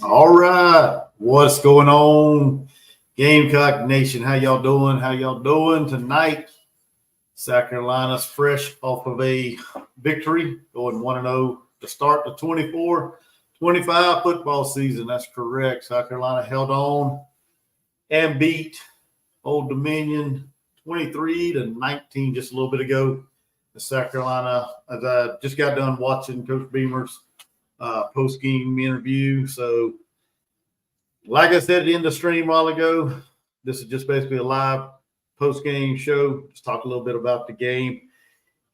All right. What's going on, Gamecock Nation? How y'all doing? How y'all doing tonight? South Carolina's fresh off of a victory, going 1-0 to start the 24-25 football season. That's correct. South Carolina held on and beat Old Dominion 23-19 just a little bit ago. The South Carolina, as I just got done watching Coach Beamer's post-game interview. So, like I said at the end of the stream a while ago, this is just basically a live post-game show. Just talk a little bit about the game.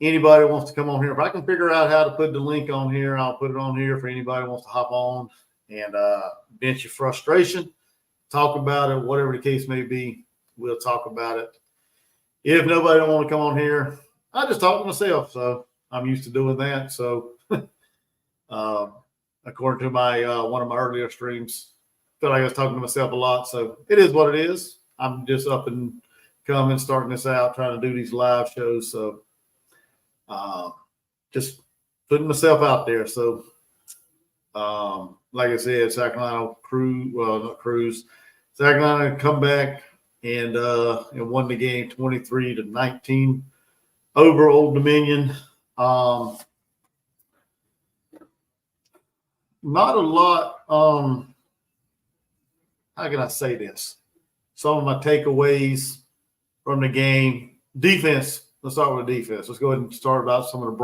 Anybody wants to come on here, if I can figure out how to put the link on here, I'll put it on here for anybody who wants to hop on and vent your frustration, talk about it, whatever the case may be. We'll talk about it. If nobody don't want to come on here, I just talk to myself. So I'm used to doing that. So according to my one of my earlier streams, I feel like I was talking to myself a lot. So it is what it is. I'm just up and coming, starting this out, trying to do these live shows. So just putting myself out there. So like I said, South Carolina South Carolina come back and won the game 23-19 over Old Dominion. Not a lot. How can I say this? Some of my takeaways from the game. Defense. Let's start with defense. Let's go ahead and start about some of the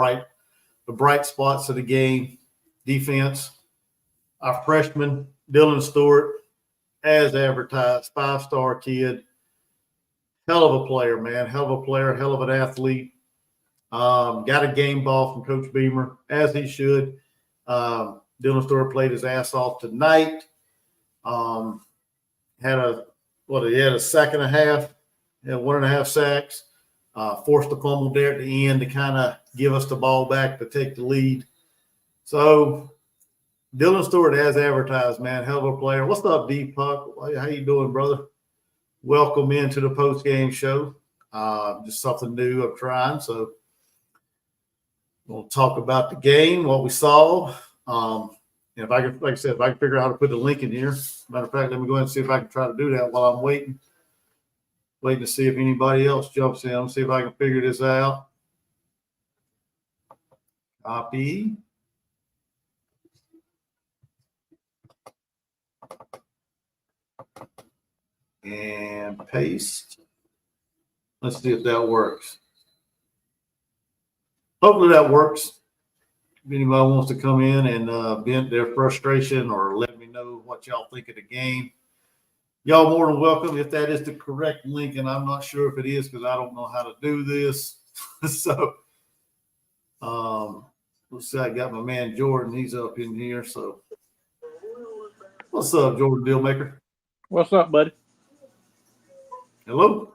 bright spots of the game. Defense. Our freshman, Dylan Stewart, as advertised, 5-star kid. Hell of a player, man. Hell of a player, hell of an athlete. Got a game ball from Coach Beamer, as he should. Dylan Stewart played his ass off tonight. Had a sack and a half, had 1.5 sacks. Forced a fumble there at the end to kind of give us the ball back to take the lead. So Dylan Stewart, as advertised, man, hell of a player. What's up, D-Puck? How you doing, brother? Welcome into the post-game show. Just something new I'm trying. So we'll talk about the game, what we saw. If I can, like I said, if I can figure out how to put the link in here. Matter of fact, let me go ahead and see if I can try to do that while I'm waiting to see if anybody else jumps in. Let me see if I can figure this out. Copy. And paste. Let's see if that works. Hopefully that works. If anybody wants to come in and vent their frustration or let me know what y'all think of the game, y'all more than welcome. If that is the correct link, and I'm not sure if it is because I don't know how to do this. So let's see. I got my man Jordan. He's up in here. So what's up, Jordan Dealmaker? What's up, buddy? Hello?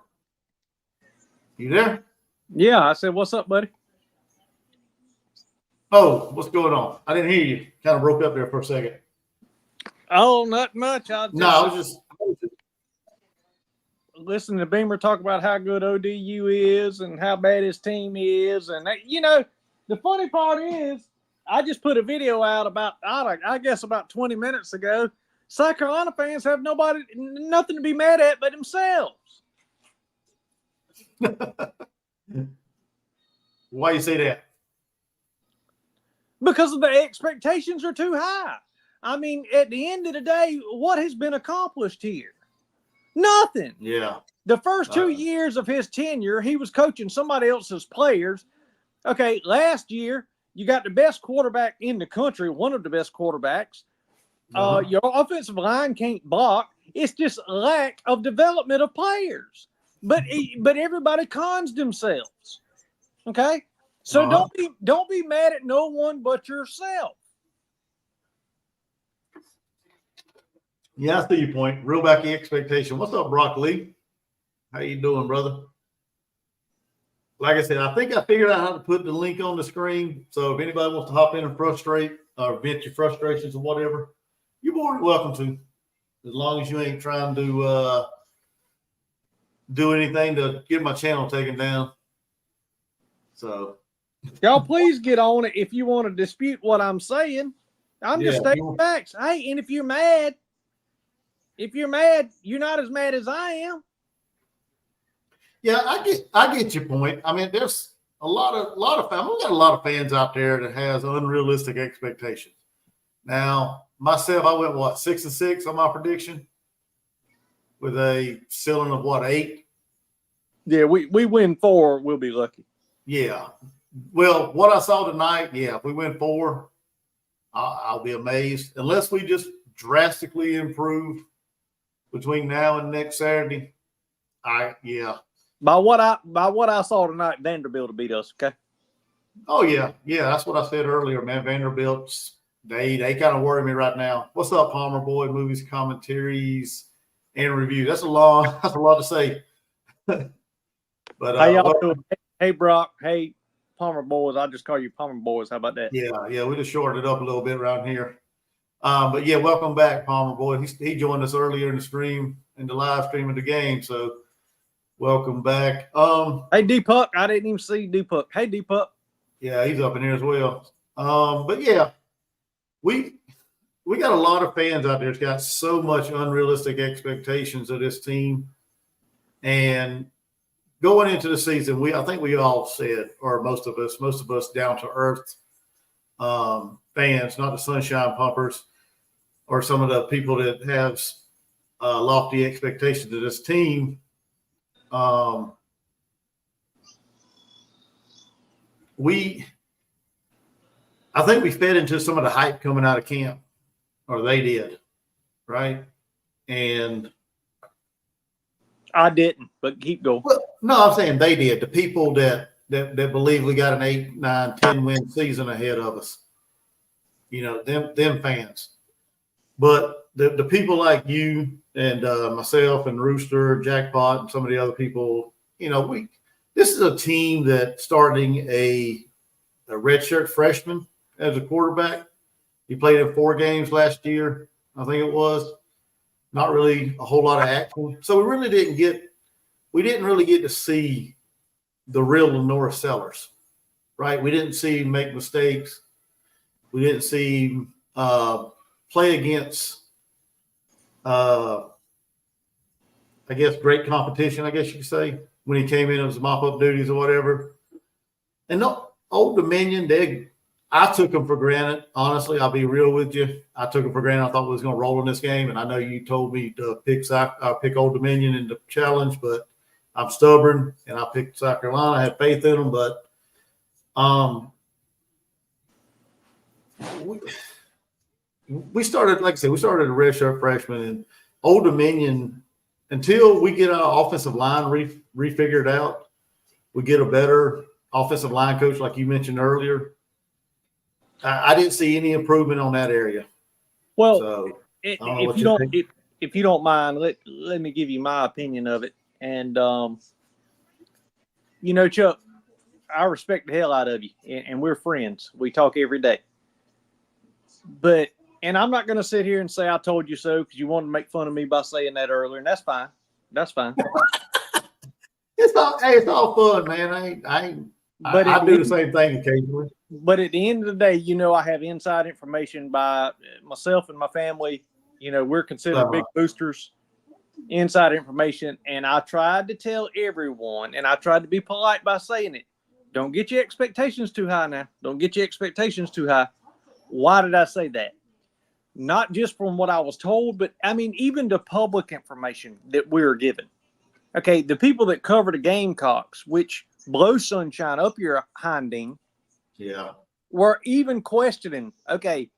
You there? Yeah, I said, what's up, buddy? Oh, what's going on? I didn't hear you. Kind of broke up there for a second. Oh, not much. I was just listening to Beamer talk about how good ODU is and how bad his team is. And, the funny part is I just put a video out about 20 minutes ago. South Carolina fans have nothing to be mad at but themselves. Why you say that? Because the expectations are too high. I mean, at the end of the day, what has been accomplished here? Nothing. Yeah. The first 2 years of his tenure, he was coaching somebody else's players. Okay, last year, you got the best quarterback in the country, one of the best quarterbacks. Your offensive line can't block. It's just lack of development of players. But everybody cons themselves. Okay? So don't be mad at no one but yourself. Yeah, I see your point. Reel back the expectation. What's up, Brock Lee? How you doing, brother? Like I said, I think I figured out how to put the link on the screen. So if anybody wants to hop in and frustrate or vent your frustrations or whatever, you're more than welcome to. As long as you ain't trying to do anything to get my channel taken down. So y'all please get on it if you want to dispute what I'm saying. I'm Yeah, just stating facts. Hey, and if you're mad, you're not as mad as I am. yeah, I get your point. I mean, there's a lot of fans. We got a lot of fans out there that has unrealistic expectations. Now, myself, I went 6-6 on my prediction with a ceiling of 8. Yeah, we win 4, we'll be lucky. Yeah. Well, what I saw tonight, yeah, if we win 4, I'll be amazed. Unless we just drastically improve between now and next Saturday. By what I saw tonight, Vanderbilt will beat us. Okay. Oh yeah, that's what I said earlier, man. Vanderbilt's they kind of worry me right now. What's up, Palmer Boy? Movies, commentaries, and review. That's a lot to say. But how y'all doing? Hey Brock. Hey Palmer Boys. I'll just call you Palmer Boys. How about that? Yeah, we just shortened it up a little bit around here. But yeah, welcome back, Palmer Boy. He joined us earlier in the live stream of the game. So welcome back. Hey D Puck. I didn't even see D Puck. Hey D Puck. Yeah, he's up in here as well. But yeah, we got a lot of fans out there that's got so much unrealistic expectations of this team. And going into the season, I think we all said, or most of us down to earth fans, not the sunshine pumpers, or some of the people that have lofty expectations of this team. I think we fed into some of the hype coming out of camp, or they did, right? And I didn't, but keep going. Well, no, I'm saying they did. The people that believe we got an 8, 9, 10 win season ahead of us. You know, them fans. But the people like you and myself and Rooster, Jackpot, and some of the other people, you know, this is a team that starting a redshirt freshman as a quarterback. He played in 4 games last year, I think it was. Not really a whole lot of action. So we didn't really get to see the real Lenore Sellers, right? We didn't see him make mistakes. We didn't see him play against, I guess, great competition, I guess you could say, when he came in as mop-up duties or whatever. And no, Old Dominion, I took them for granted. Honestly, I'll be real with you. I took them for granted. I thought we was going to roll in this game, and I know you told me to pick Old Dominion in the challenge, but I'm stubborn, and I picked South Carolina. I had faith in them, but we started, like I said, we started a redshirt freshman, and Old Dominion, until we get our offensive line refigured out, we get a better offensive line coach, like you mentioned earlier. I didn't see any improvement on that area. Well, so, if you don't mind, let me give you my opinion of it. And you know, Chuck, I respect the hell out of you, and we're friends. We talk every day. But I'm not going to sit here and say I told you so because you wanted to make fun of me by saying that earlier, and that's fine. That's fine. It's all fun, man. I do the same thing occasionally. But at the end of the day, you know, I have inside information by myself and my family. You know, we're considered big boosters. Inside information, and I tried to tell everyone, and I tried to be polite by saying it. Don't get your expectations too high now. Don't get your expectations too high. Why did I say that? Not just from what I was told, but I mean, even the public information that we were given. Okay, the people that cover the Gamecocks, which blow sunshine up your hinding, were even questioning, okay,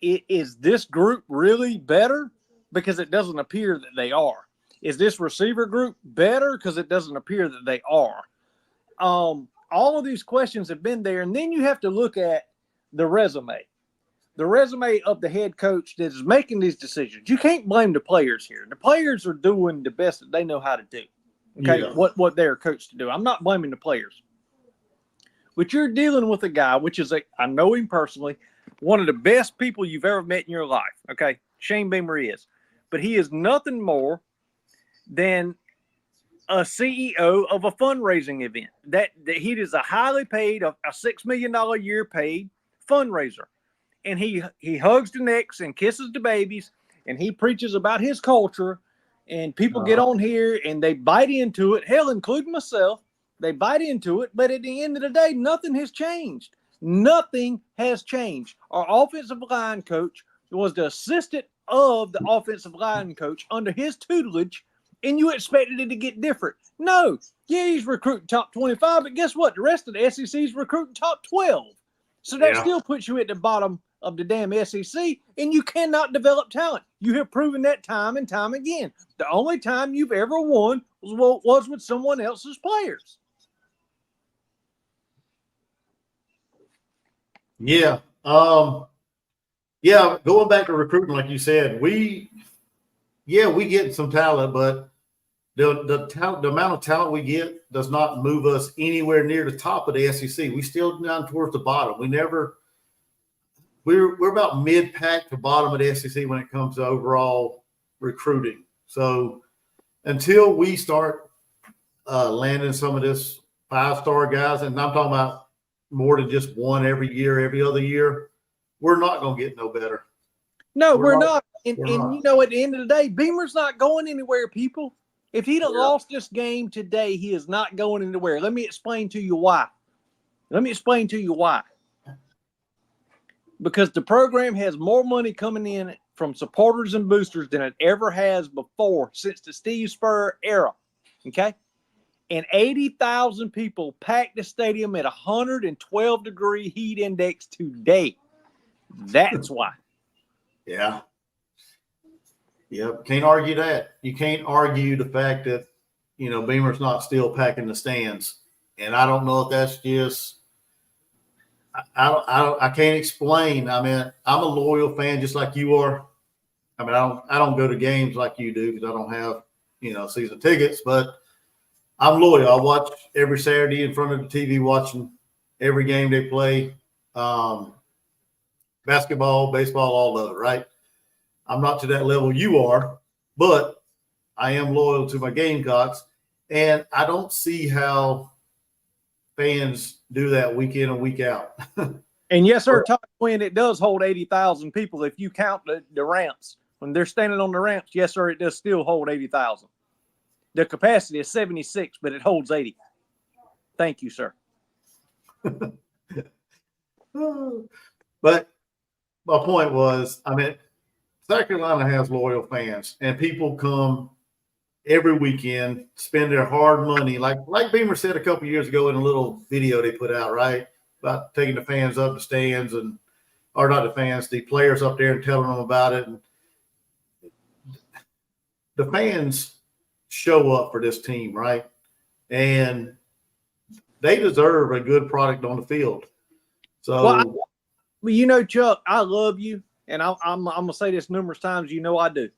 is this group really better? Because it doesn't appear that they are. Is this receiver group better? Because it doesn't appear that they are. All of these questions have been there. And then you have to look at the resume of the head coach that is making these decisions. You can't blame the players here. The players are doing the best that they know how to do. Okay, what they're coached to do. I'm not blaming the players. But you're dealing with a guy, which is I know him personally, one of the best people you've ever met in your life. Okay, Shane Beamer is. But he is nothing more than a CEO of a fundraising event. That he is a highly paid, a $6 million a year paid fundraiser. and he hugs the necks and kisses the babies, and he preaches about his culture, and people get on here and they bite into it, hell, including myself. They bite into it, but at the end of the day, nothing has changed. Nothing has changed. Our offensive line coach was the assistant of the offensive line coach under his tutelage, and you expected it to get different. No. Yeah, he's recruiting top 25, but guess what? The rest of the SEC is recruiting top 12. So that still puts you at the bottom of the damn SEC, and you cannot develop talent. You have proven that time and time again. The only time you've ever won was with someone else's players. Yeah. Going back to recruiting, like you said, we get some talent, but the amount of talent we get does not move us anywhere near the top of the SEC. We still down towards the bottom. We're about mid-pack to bottom of the SEC when it comes to overall recruiting. So until we start landing some of this 5-star guys, and I'm talking about more than just one every year, every other year, we're not going to get no better. No, we're not. And you know, at the end of the day, Beamer's not going anywhere, people. If he'd have lost this game today, he is not going anywhere. Let me explain to you why. Because the program has more money coming in from supporters and boosters than it ever has before since the Steve Spurrier era. Okay? And 80,000 people packed the stadium at 112-degree heat index today. That's why. Yeah. Yep. Can't argue that. You can't argue the fact that, Beamer's not still packing the stands. And I don't know if that's just I can't explain. I mean, I'm a loyal fan just like you are. I mean, I don't go to games like you do because I don't have, season tickets, but I'm loyal. I watch every Saturday in front of the TV watching every game they play. Basketball, baseball, all of it, right? I'm not to that level you are, but I am loyal to my Gamecocks, and I don't see how fans do that week in and week out. And yes, sir, Todd Quinn, it does hold 80,000 people if you count the ramps. When they're standing on the ramps, yes, sir, it does still hold 80,000. The capacity is 76, but it holds 80. Thank you, sir. But my point was, I mean, South Carolina has loyal fans, and people come every weekend, spend their hard money. Like Beamer said a couple years ago in a little video they put out, right, about taking the fans up the stands or not the fans, the players up there and telling them about it. And the fans show up for this team, right? And they deserve a good product on the field. So, Chuck, I love you. And I'm going to say this numerous times. I do.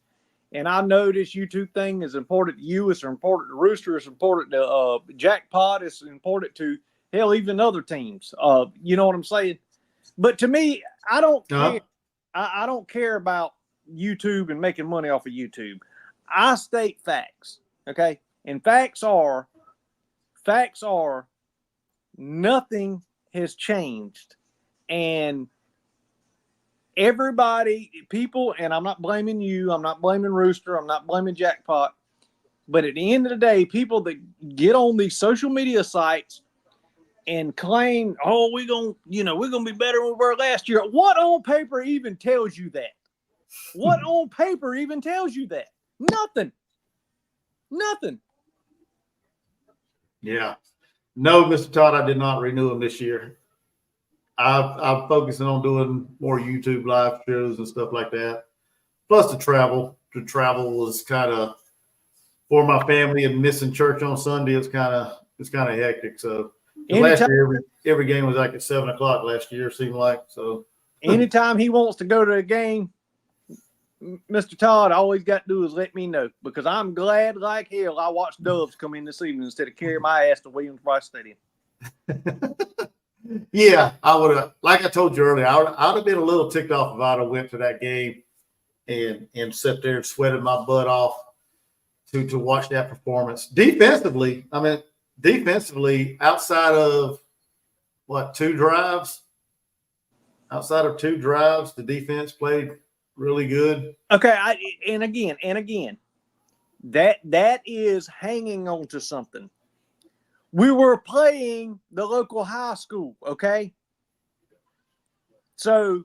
And I know this YouTube thing is important to you. It's important to Rooster. It's important to Jackpot. It's important to, hell, even other teams. You know what I'm saying? But to me, I don't care. I don't care about YouTube and making money off of YouTube. I state facts, okay? And facts are nothing has changed. And people, and I'm not blaming you, I'm not blaming Rooster, I'm not blaming Jackpot, but at the end of the day, people that get on these social media sites and claim, we're gonna be better than we were last year. What on paper even tells you that? What on paper even tells you that? Nothing. Yeah. No, Mr. Todd, I did not renew him this year. I'm focusing on doing more YouTube live shows and stuff like that. Plus the travel. The travel was kind of for my family and missing church on Sunday. It's kind of hectic. So last year, every game was like at 7:00 last year. Seemed like so. Anytime he wants to go to a game, Mr. Todd, all he's got to do is let me know, because I'm glad like hell I watched Doves come in this evening instead of carrying my ass to Williams-Brice Stadium. Yeah, I would have. Like I told you earlier, I'd have been a little ticked off if I'd have went to that game and sat there and sweated my butt off to watch that performance. Defensively, outside of 2 drives, Outside of 2 drives, the defense played really good. Okay, and again, that is hanging on to something. We were playing the local high school, okay? So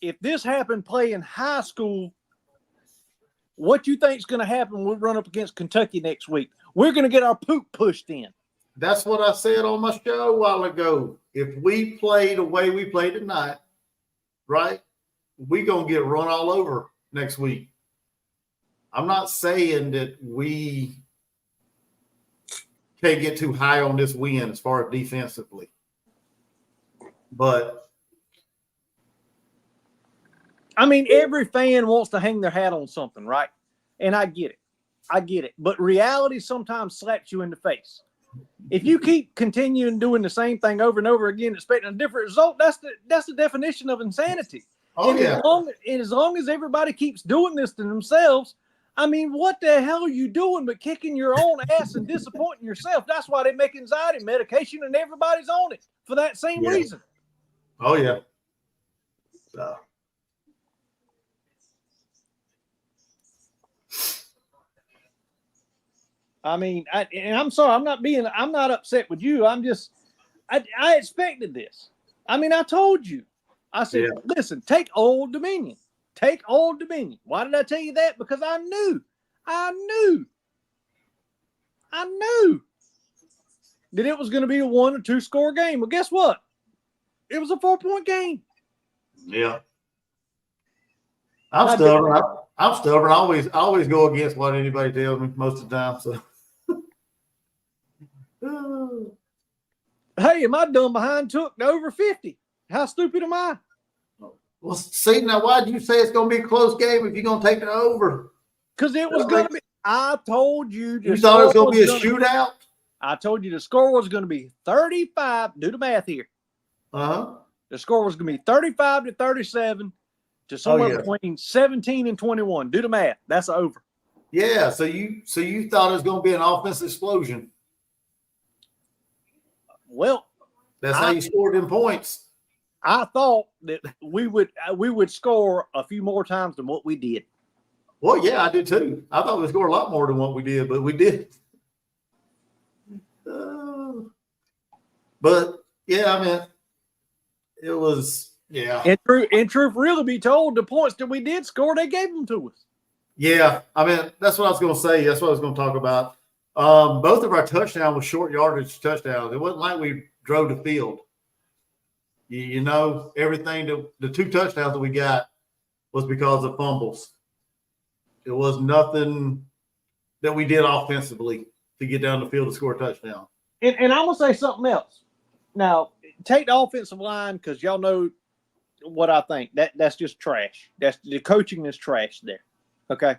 if this happened playing high school, what you think is going to happen when we run up against Kentucky next week? We're going to get our poop pushed in. That's what I said on my show a while ago. If we play the way we played tonight, right, we're going to get run all over next week. I'm not saying that we can't get too high on this win as far as defensively. But I mean, every fan wants to hang their hat on something, right? And I get it. But reality sometimes slaps you in the face. If you keep continuing doing the same thing over and over again, expecting a different result, that's the definition of insanity. Oh, and yeah. As long as everybody keeps doing this to themselves, I mean, what the hell are you doing but kicking your own ass and disappointing yourself? That's why they make anxiety medication and everybody's on it for that same reason. Oh, yeah. I mean, and I'm sorry, I'm not upset with you. I expected this. I mean, I told you. I said, listen, take Old Dominion. Take Old Dominion. Why did I tell you that? Because I knew that it was going to be a 1 or 2 score game. Well, guess what? It was a 4-point game. Yeah. I'm stubborn. I always go against what anybody tells me most of the time. So, hey, am I dumb behind took to over 50? How stupid am I? Well, see, now why did you say it's going to be a close game if you're going to take it over? Because it was going to be. I told you. You thought it was going to be a shootout? I told you the score was going to be 35. Do the math here. The score was going to be 35-37 to somewhere between 17 and 21. Do the math. That's over. Yeah. So you thought it was going to be an offensive explosion. Well, that's how you scored them points. I thought that we would score a few more times than what we did. Well, yeah, I did too. I thought we'd score a lot more than what we did, but we did. But yeah, I mean, it was And truth really be told, the points that we did score, they gave them to us. Yeah, I mean, that's what I was going to say. That's what I was going to talk about. Both of our touchdowns were short yardage touchdowns. It wasn't like we drove the field. You know, everything, the 2 touchdowns that we got was because of fumbles. It was nothing that we did offensively to get down the field to score a touchdown. And I'm going to say something else. Now, take the offensive line because y'all know what I think. That's just trash. The coaching is trash there. Okay?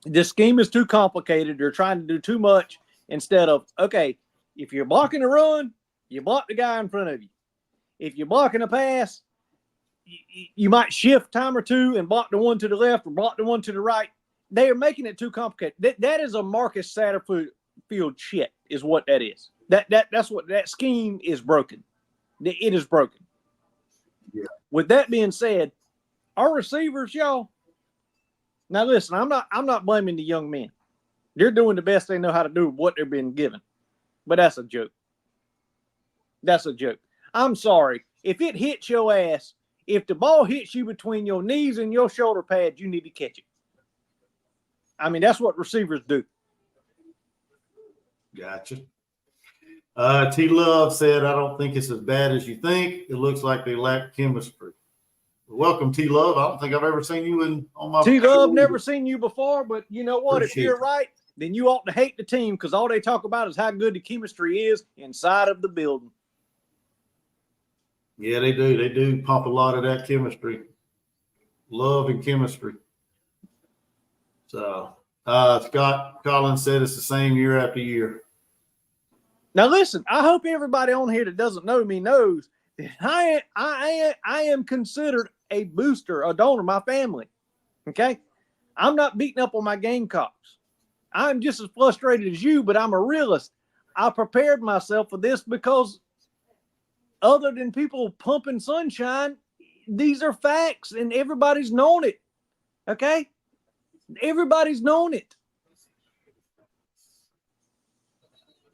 The scheme is too complicated. They're trying to do too much instead of, okay, if you're blocking a run, you block the guy in front of you. If you're blocking a pass, you might shift time or two and block the one to the left or block the one to the right. They are making it too complicated. That is a Marcus Satterfield shit is what that is. That's what that scheme is broken. It is broken. Yeah. With that being said, our receivers, y'all. Now listen, I'm not blaming the young men. They're doing the best they know how to do with what they're being given. But that's a joke. That's a joke. I'm sorry. If it hits your ass, if the ball hits you between your knees and your shoulder pads, you need to catch it. I mean, that's what receivers do. Gotcha. T. Love said, I don't think it's as bad as you think. It looks like they lack chemistry. Welcome, T. Love. I don't think I've ever seen you on my T. Love, never seen you before, but you know what? Appreciate if you're right, then you ought to hate the team because all they talk about is how good the chemistry is inside of the building. Yeah, they do. They do pump a lot of that chemistry. Love and chemistry. So, Scott Collins said it's the same year after year. Now, listen, I hope everybody on here that doesn't know me knows that I am considered a booster, a donor, my family. Okay? I'm not beating up on my Gamecocks. I'm just as frustrated as you, but I'm a realist. I prepared myself for this because other than people pumping sunshine, these are facts, and everybody's known it. Okay? Everybody's known it.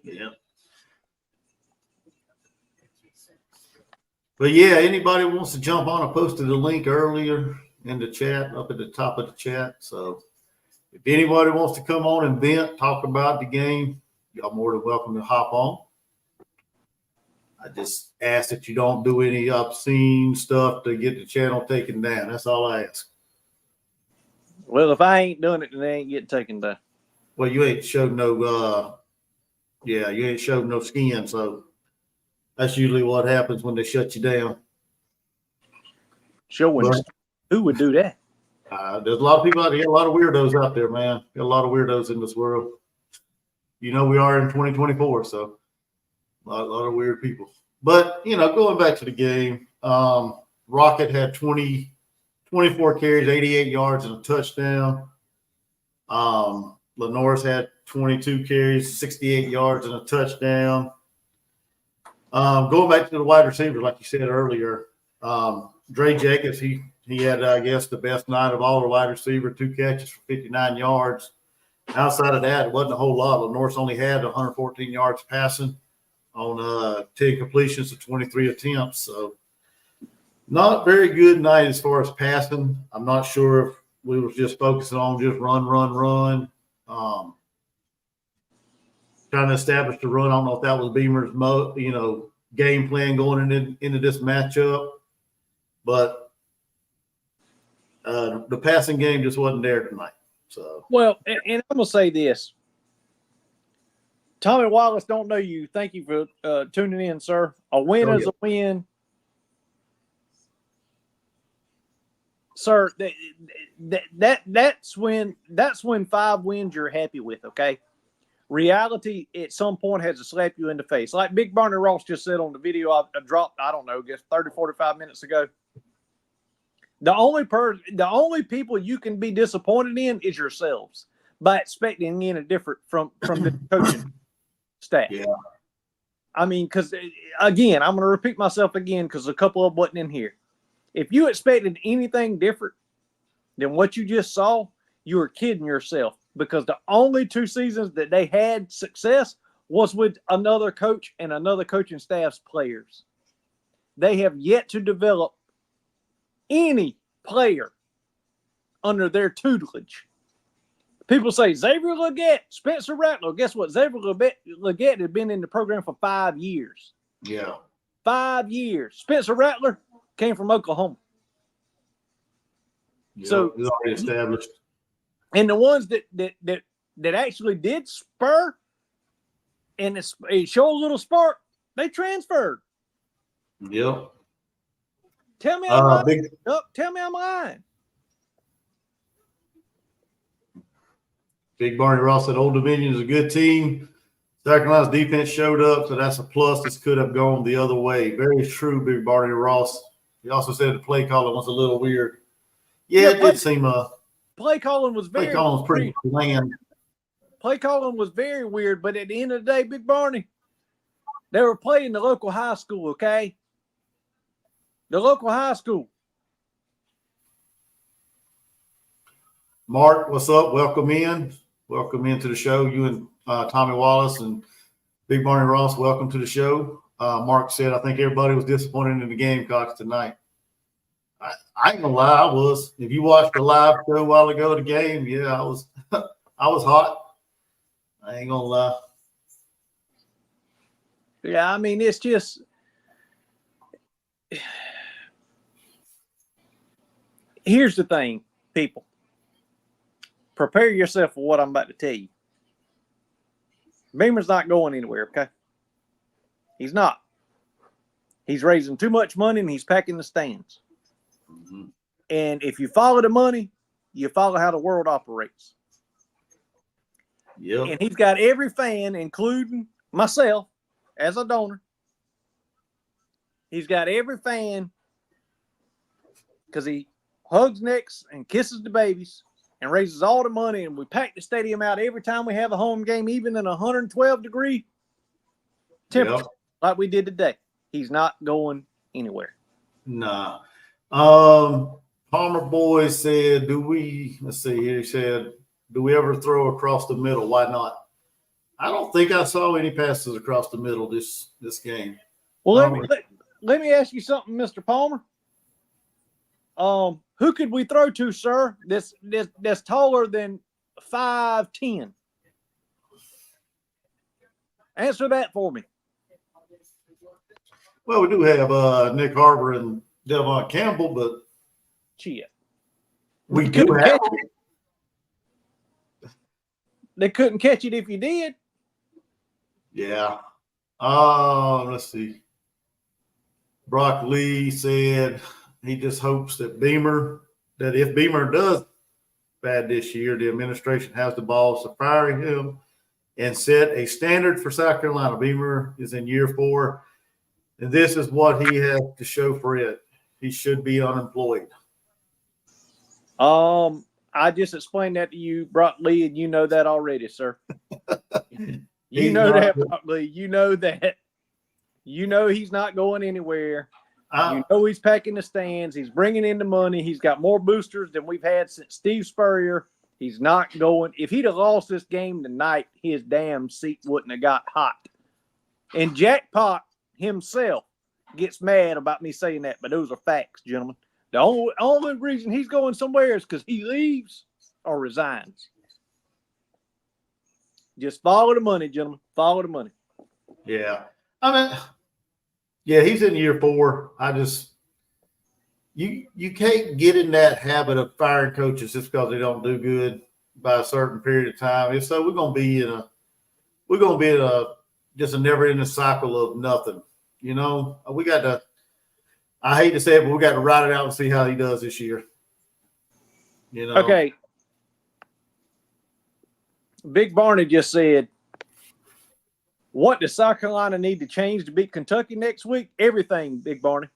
Yeah. But yeah, anybody wants to jump on, I posted a link earlier in the chat, up at the top of the chat. So if anybody wants to come on and vent, talk about the game, y'all more than welcome to hop on. I just ask that you don't do any obscene stuff to get the channel taken down. That's all I ask. Well, if I ain't doing it, then they ain't getting taken down. Well, you ain't showed no you ain't showed no skin, so that's usually what happens when they shut you down. Showing who would do that? There's a lot of people out there, a lot of weirdos out there, man. Got a lot of weirdos in this world. You know, we are in 2024, so a lot of weird people. But, you know, going back to the game, Rocket had 24 carries, 88 yards, and a touchdown. Lenore's had 22 carries, 68 yards, and a touchdown. Going back to the wide receivers, like you said earlier, Dre Jacobs, he had, I guess, the best night of all the wide receiver, 2 catches for 59 yards. Outside of that, it wasn't a whole lot. Lenore's only had 114 yards passing on 10 completions to 23 attempts. So not very good night as far as passing. I'm not sure if we was just focusing on just run. Trying to establish the run. I don't know if that was Beamer's game plan going into this matchup, but the passing game just wasn't there tonight. So well, and I'm gonna say this. Tommy Wallace, don't know you. Thank you for tuning in, sir. A win is a win. Sir, that's when 5 wins you're happy with, okay? Reality at some point has to slap you in the face. Like Big Barney Ross just said on the video I dropped, I don't know, I guess 30, 45 minutes ago. The only people you can be disappointed in is yourselves by expecting anything different from the coaching staff. Yeah. I mean, because, again, I'm going to repeat myself again because a couple of them wasn't in here. If you expected anything different than what you just saw, you were kidding yourself, because the only 2 seasons that they had success was with another coach and another coaching staff's players. They have yet to develop any player under their tutelage. People say Xavier Legette, Spencer Rattler. Guess what? Xavier Legette had been in the program for 5 years. Yeah. 5 years. Spencer Rattler came from Oklahoma. Yeah, So it's already established. And the ones that actually did spur and it showed a little spark, they transferred. Yep. Tell me I'm lying. Tell me I'm lying. Big Barney Ross said Old Dominion is a good team. South Carolina's defense showed up, so that's a plus. This could have gone the other way. Very true, Big Barney Ross. He also said the play calling was a little weird. Yeah, it did seem play calling was pretty bland. Play calling was very weird, but at the end of the day, Big Barney, they were playing the local high school, okay? The local high school. Mark, what's up? Welcome in. Welcome into the show. You and Tommy Wallace and Big Barney Ross, welcome to the show. Mark said, I think everybody was disappointed in the Gamecocks tonight. I ain't gonna lie, I was. If you watched the live show a while ago, the game, yeah, I was I was hot. I ain't gonna lie. Yeah, I mean, it's just here's the thing, people. Prepare yourself for what I'm about to tell you. Beamer's not going anywhere, okay? He's not. He's raising too much money and he's packing the stands. Mm-hmm. And if you follow the money, you follow how the world operates. Yep. And he's got every fan, including myself as a donor. He's got every fan because he hugs necks and kisses the babies and raises all the money. And we pack the stadium out every time we have a home game, even in 112-degree temperature, like we did today. He's not going anywhere. Nah. Palmer Boy said, let's see here. He said, do we ever throw across the middle? Why not? I don't think I saw any passes across the middle this game. Well, let me ask you something, Mr. Palmer. Who could we throw to, sir? That's taller than 5'10". Answer that for me. Well, we do have Nick Harbor and Devon Campbell, but shit, we do have they couldn't catch it if you did. Yeah. Let's see. Brock Lee said he just hopes that if Beamer does bad this year, the administration has the balls to fire him and set a standard for South Carolina. Beamer is in year 4, and this is what he has to show for it. He should be unemployed. I just explained that to you, Brock Lee, and you know that already, sir. You know that, Brock Lee. You know that. You know he's not going anywhere. You know he's packing the stands. He's bringing in the money. He's got more boosters than we've had since Steve Spurrier. He's not going. If he'd have lost this game tonight, his damn seat wouldn't have got hot. And Jackpot himself gets mad about me saying that, but those are facts, gentlemen. The only reason he's going somewhere is because he leaves or resigns. Just follow the money, gentlemen. Follow the money. Yeah. He's in year 4. You can't get in that habit of firing coaches just because they don't do good by a certain period of time. If so, we're gonna be in just a never-ending cycle of nothing. You know, I hate to say it, but we got to ride it out and see how he does this year. You know. Okay. Big Barney just said, what does South Carolina need to change to beat Kentucky next week? Everything, Big Barney.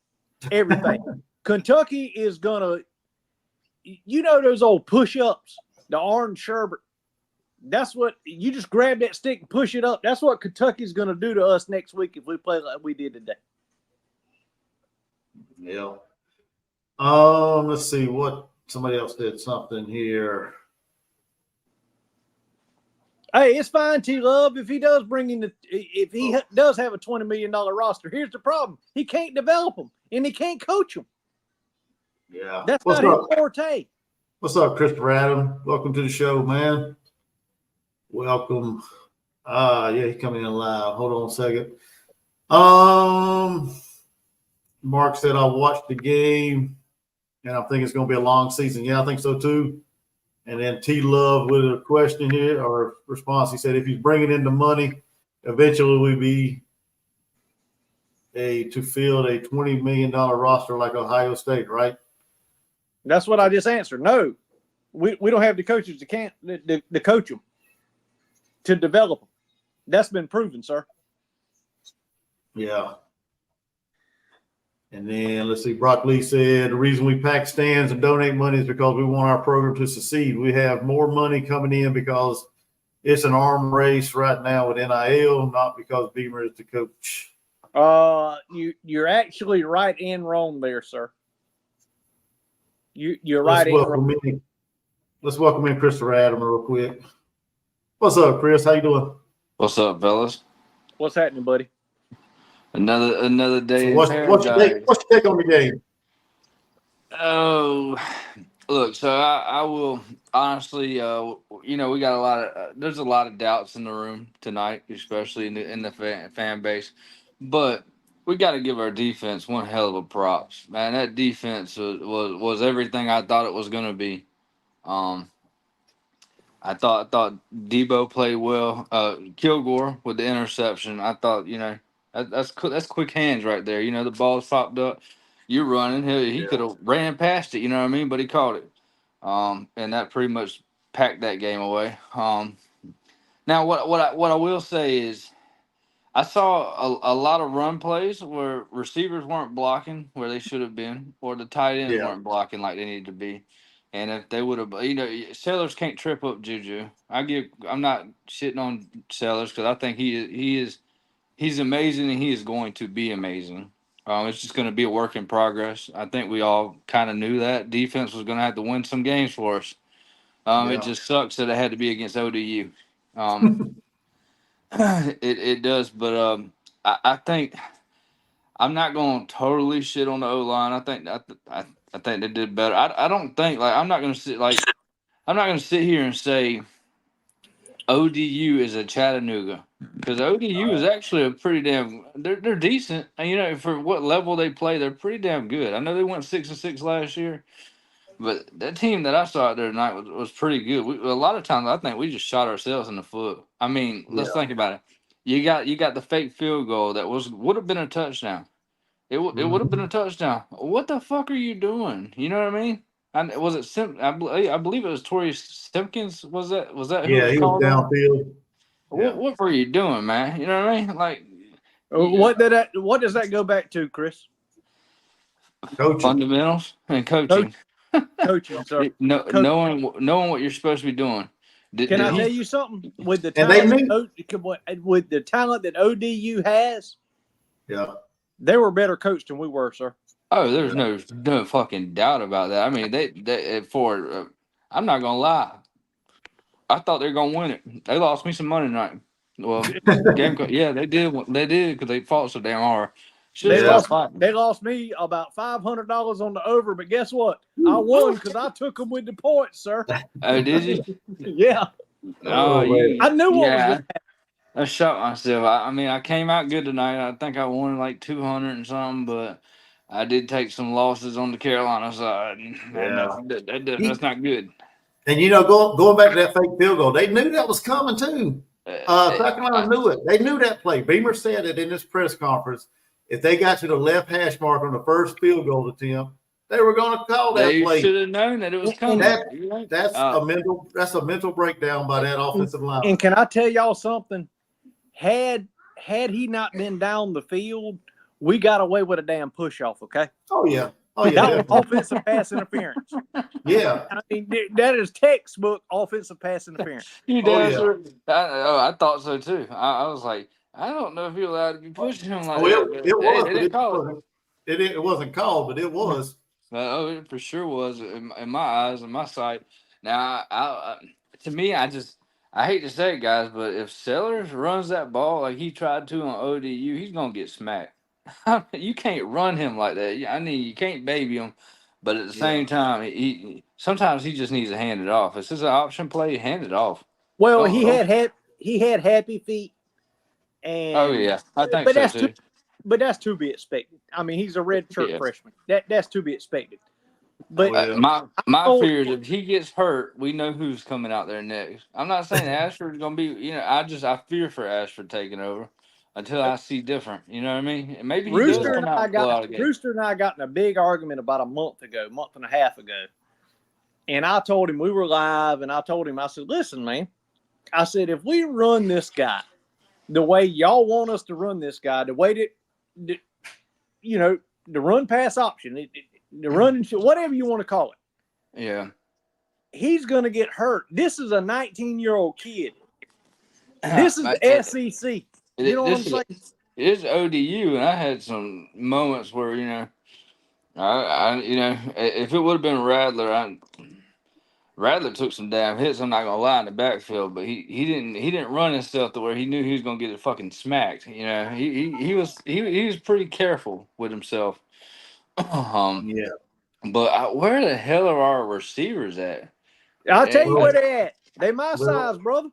Everything. Kentucky is going to, those old push-ups, the orange sherbet. That's what, you just grab that stick and push it up. That's what Kentucky's going to do to us next week if we play like we did today. Yeah. Let's see what somebody else did something here. Hey, it's fine, T-Love. If he does does have a $20 million roster, here's the problem. He can't develop them, and he can't coach them. Yeah. That's not his forte. What's up, Christopher Adam? Welcome to the show, man. Welcome. He's coming in live. Hold on a second. Mark said, I watched the game, and I think it's going to be a long season. Yeah, I think so, too. And then T-Love with a question here or response. He said, if he's bringing in the money, eventually we'll be to field a $20 million roster like Ohio State, right? That's what I just answered. No, we don't have the coaches to coach them, to develop them. That's been proven, sir. Yeah. And then let's see, Brock Lee said the reason we pack stands and donate money is because we want our program to succeed. We have more money coming in because it's an arm race right now with NIL, not because Beamer is the coach. You're actually right and wrong there, sir. You're right and wrong. Let's welcome in Christopher Adam real quick. What's up, Chris? How you doing? What's up, fellas? What's happening, buddy? Another day. So what's your take on the game? Oh, look. So I will honestly. We got there's a lot of doubts in the room tonight, especially in the fan base. But we got to give our defense one hell of a props, man. That defense was everything I thought it was going to be. I thought Debo played well. Kilgore with the interception. I thought that's quick hands right there. The ball's popped up. You're running. He could have ran past it. You know what I mean? But he caught it. And that pretty much packed that game away. Now what I will say is, I saw a lot of run plays where receivers weren't blocking where they should have been, or the tight ends weren't blocking like they needed to be. And if they would have, Sellers can't trip up Juju. I'm not shitting on Sellers because I think he's amazing and he is going to be amazing. It's just going to be a work in progress. I think we all kind of knew that defense was going to have to win some games for us. It just sucks that it had to be against ODU. It does, but I think I'm not going to totally shit on the O line. I think they did better. I don't think I'm not going to sit here and say ODU is a Chattanooga, because ODU is actually a pretty damn. They're decent, and for what level they play, they're pretty damn good. I know they went 6-6 last year, but that team that I saw out there tonight was pretty good. A lot of times, I think we just shot ourselves in the foot. I mean, let's think about it. You got the fake field goal that would have been a touchdown. It would have been a touchdown. What the fuck are you doing? You know what I mean? Was it I believe it was Torrey Simpkins. Was that who Yeah, was he was called on? downfield. What were you doing, man? You know what I mean? Like, What does that go back to, Chris? Coaching. Fundamentals and coaching. Coaching, sir. Knowing what you're supposed to be doing. Can I tell you something? With the talent that ODU has, they were better coached than we were, sir. Oh, there's no fucking doubt about that. I mean, I'm not gonna lie. I thought they were gonna win it. They lost me some money tonight. Well, they did because they fought so damn hard. They lost me about $500 on the over, but guess what? I won because I took them with the points, sir. Oh, did you? Yeah. Oh, I knew what was going to happen. I shot myself. I mean, I came out good tonight. I think I won like 200 and something, but I did take some losses on the Carolina side. That's not good. And going back to that fake field goal, they knew that was coming too. South Carolina knew it. They knew that play. Beamer said it in his press conference. If they got to the left hash mark on the first field goal attempt, they were going to call that play. They should have known that it was coming. That's a mental breakdown by that offensive line. And can I tell y'all something? Had he not been down the field, we got away with a damn push off. Okay. Oh yeah. That was offensive pass interference. Yeah. I mean, that is textbook offensive pass interference. I thought so too. I was like, I don't know if you're allowed to be pushing him like that. They didn't call it. It wasn't called, but it was. It for sure was in my eyes and my sight. Now, to me, I hate to say it, guys, but if Sellers runs that ball like he tried to on ODU, he's gonna get smacked. You can't run him like that. I mean, you can't baby him, but at the same time, sometimes he just needs to hand it off. If this is an option play, hand it off. Well, he had happy feet. And, I think so too. But that's to be expected. I mean, he's a redshirt freshman. That's to be expected. But my fear is if he gets hurt, we know who's coming out there next. I'm not saying Ashford's going to be. I fear for Ashford taking over until I see different. You know what I mean? Maybe he Rooster does come out and blow out a game. Rooster and I got in a big argument about a month and a half ago, and I told him we were live, and I told him, I said, "Listen, man," I said, "if we run this guy the way y'all want us to run this guy, the way that the run pass option, the run and whatever you want to call it. Yeah. He's going to get hurt. This is a 19-year-old kid. This is the SEC. You know what I'm saying? It is ODU, and I had some moments where, if it would have been Radler took some damn hits. I'm not gonna lie in the backfield, but he didn't run himself to where he knew he was gonna get it fucking smacked. He was pretty careful with himself. Yeah. But where the hell are our receivers at? I'll tell you where they at. They my size, brother.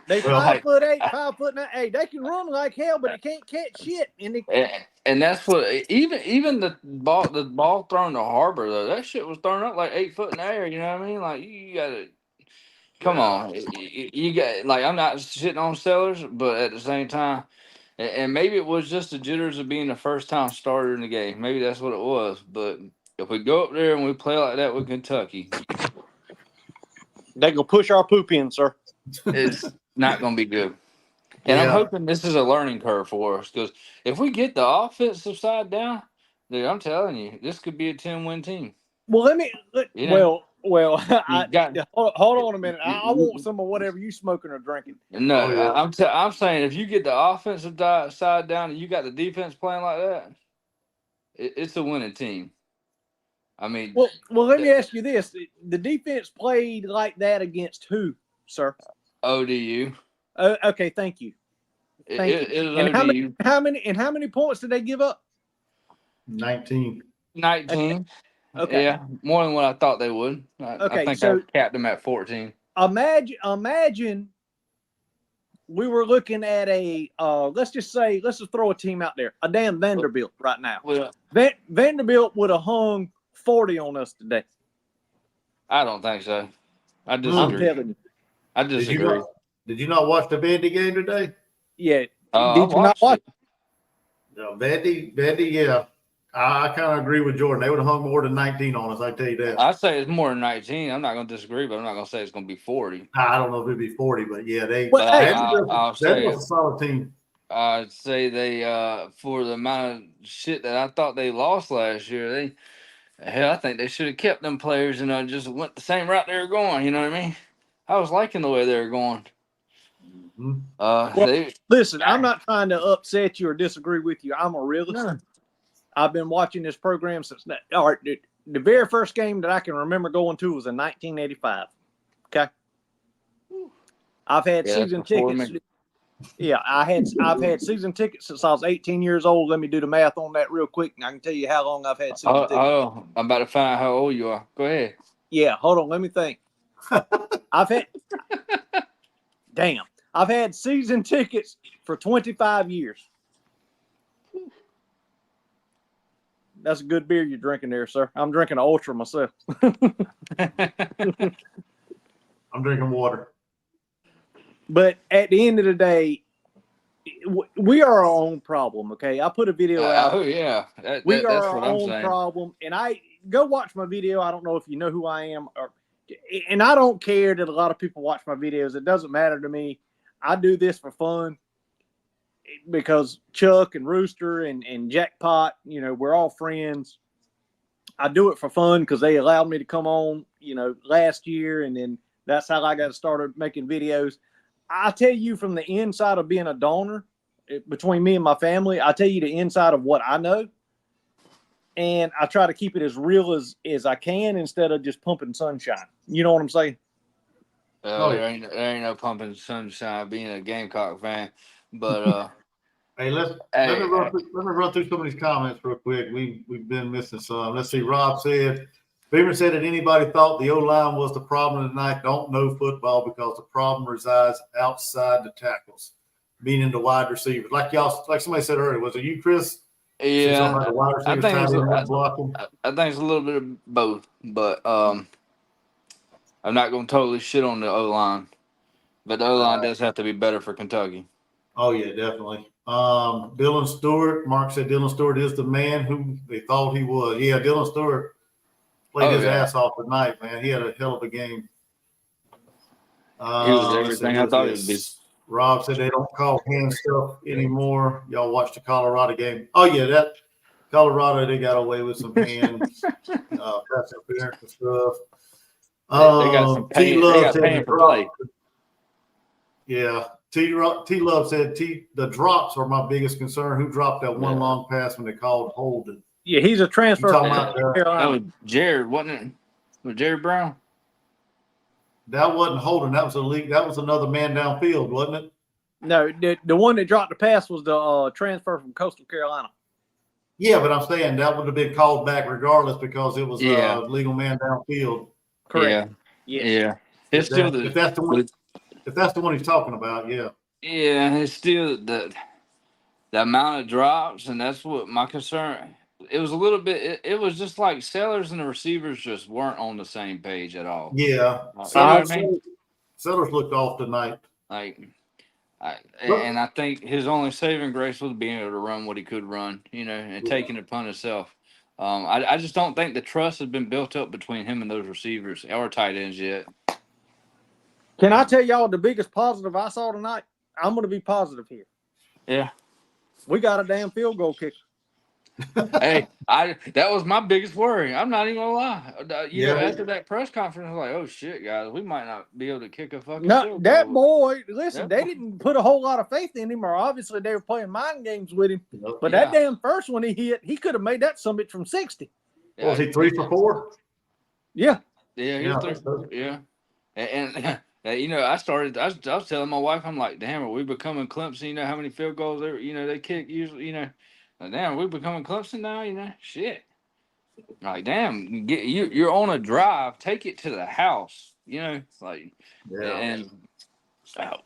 They 5'8", 5'9". Hey, they can run like hell, but they can't catch shit. And that's what even the ball thrown to Harbor though, that shit was thrown up like 8 foot in the air. You know what I mean? Like you gotta come on. You got I'm not shitting on Sellers, but at the same time, and maybe it was just the jitters of being the first time starter in the game. Maybe that's what it was. But if we go up there and we play like that with Kentucky, they gonna push our poop in, sir. It's not gonna be good. And I'm hoping this is a learning curve for us, because if we get the offensive side down, dude, I'm telling you, this could be a 10-win team. Well, Well, You got hold on a minute. I want some of whatever you smoking or drinking. no. Oh, yeah. I'm saying if you get the offensive side down and you got the defense playing like that, it's a winning team. I mean, Well, let me ask you this: the defense played like that against who, sir? ODU. Okay, thank you. Thank you. It was And ODU. how many points did they give up? 19. 19. Okay. Yeah, more than what I thought they would. I Okay, think I so capped them at 14. imagine we were looking at a let's just throw a team out there, a damn Vanderbilt right now. Well, Vanderbilt would have hung 40 on us today. I don't think so. I I'm disagree. telling you. I Did disagree. you not watch the Vandy game today? Yeah. I Did you not watched watch? it. No, Vandy, yeah. I kind of agree with Jordan. They would have hung more than 19 on us, I tell you that. I say it's more than 19. I'm not going to disagree, but I'm not going to say it's going to be 40. I don't know if it'd be 40, but yeah, But Vandy say was a solid team. I'd say they for the amount of shit that I thought they lost last year, I think they should have kept them players and just went the same route they were going. You know what I mean? I was liking the way they were going. Mm-hmm. Listen, I'm not trying to upset you or disagree with you. I'm a realist. No. I've been watching this program since the very first game that I can remember going to was in 1985. Okay. I've had season tickets. Yeah, I've had season tickets since I was 18 years old. Let me do the math on that real quick, and I can tell you how long I've had season tickets. Oh, I'm about to find out how old you are. Go ahead. Yeah, hold on. Let me think. I've had season tickets for 25 years. That's a good beer you're drinking there, sir. I'm drinking an Ultra myself. I'm drinking water. But at the end of the day, we are our own problem, okay? I put a video out. Oh, yeah. We are that's our what I'm own saying. problem. And I go watch my video. I don't know if you know who I am. And I don't care that a lot of people watch my videos. It doesn't matter to me. I do this for fun because Chuck and Rooster and Jackpot, we're all friends. I do it for fun because they allowed me to come on, last year. And then that's how I got started making videos. I tell you from the inside of being a donor between me and my family, I tell you the inside of what I know. And I try to keep it as real as I can instead of just pumping sunshine. You know what I'm saying? There ain't no pumping sunshine being a Gamecock fan. But Hey, let me run through some of these comments real quick. We've been missing some. Let's see. Rob said, Beamer said that anybody thought the O-line was the problem tonight don't know football because the problem resides outside the tackles, meaning the wide receivers. Like somebody said earlier, was it you, Chris? yeah, The wide I receivers think blocking. it's a little bit of both. But I'm not going to totally shit on the O-line. But the O-line does have to be better for Kentucky. Oh, yeah, definitely. Dylan Stewart, Mark said Dylan Stewart is the man who they thought he was. Yeah, Dylan Stewart played his ass off tonight, man. He had a hell of a game. He was everything I thought he would be. Rob said they don't call hand stuff anymore. Y'all watched the Colorado game. Oh, yeah, that Colorado, they got away with some hand pass interference and stuff. They got some pain. They got pain for play. Yeah. T Love said the drops are my biggest concern. Who dropped that one long pass when they called holding? Yeah, he's a transfer from Carolina. That was Jared, wasn't it? Was Jared Brown? That wasn't holding. That was a league. That was another man downfield, wasn't it? No, the one that dropped the pass was the transfer from Coastal Carolina. Yeah, but I'm saying that would have been called back regardless because it was a legal man downfield. Correct. Yeah. It's still if that's the one he's talking about, yeah. Yeah, it's still the amount of drops, and that's what my concern. It was a little bit. It was just like Sellers and the receivers just weren't on the same page at all. Yeah, Sellers looked off tonight. And I think his only saving grace was being able to run what he could run, and taking it upon himself. I just don't think the trust has been built up between him and those receivers or tight ends yet. Can I tell y'all the biggest positive I saw tonight? I'm going to be positive here. Yeah. We got a damn field goal kicker. Hey, that was my biggest worry. I'm not even gonna lie. Yeah. After that press conference, I was like, "Oh shit, guys, we might not be able to kick a fucking No, field that goal." boy, listen, That they boy- didn't put a whole lot of faith in him, or obviously they were playing mind games with him. But that Yeah. damn first one he hit, he could have made that summit from 60. What was he 3 for 4? Yeah. Yeah, he Yeah, was I three. think so. Yeah, I was telling my wife, I'm like, damn, are we becoming Clemson? You know how many field goals they kick usually. Like, damn, are we becoming Clemson now? Shit. Like, damn, you're on a drive, take it to the house. Like, Yeah. and uh,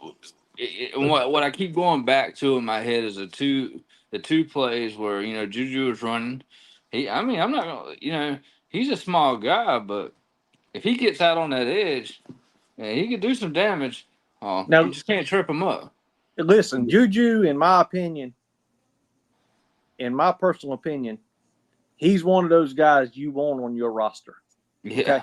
what I keep going back to in my head is the two plays where Juju was running. I mean, I'm not gonna, he's a small guy, but if he gets out on that edge, yeah, he could do some damage. Oh, you Now, just can't trip him up. listen, Juju, in my opinion, in my personal opinion, he's one of those guys you want on your roster. Yeah. Okay.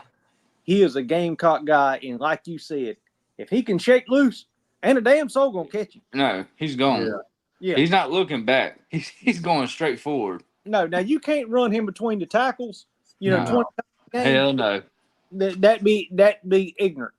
He is a Gamecock guy. And like you said, if he can shake loose, ain't a damn soul going to catch him. No, he's gone. Yeah. Yeah. He's not looking back. He's going straight forward. No, now you can't run him between the tackles, No. 20 games. Hell no. That be ignorant.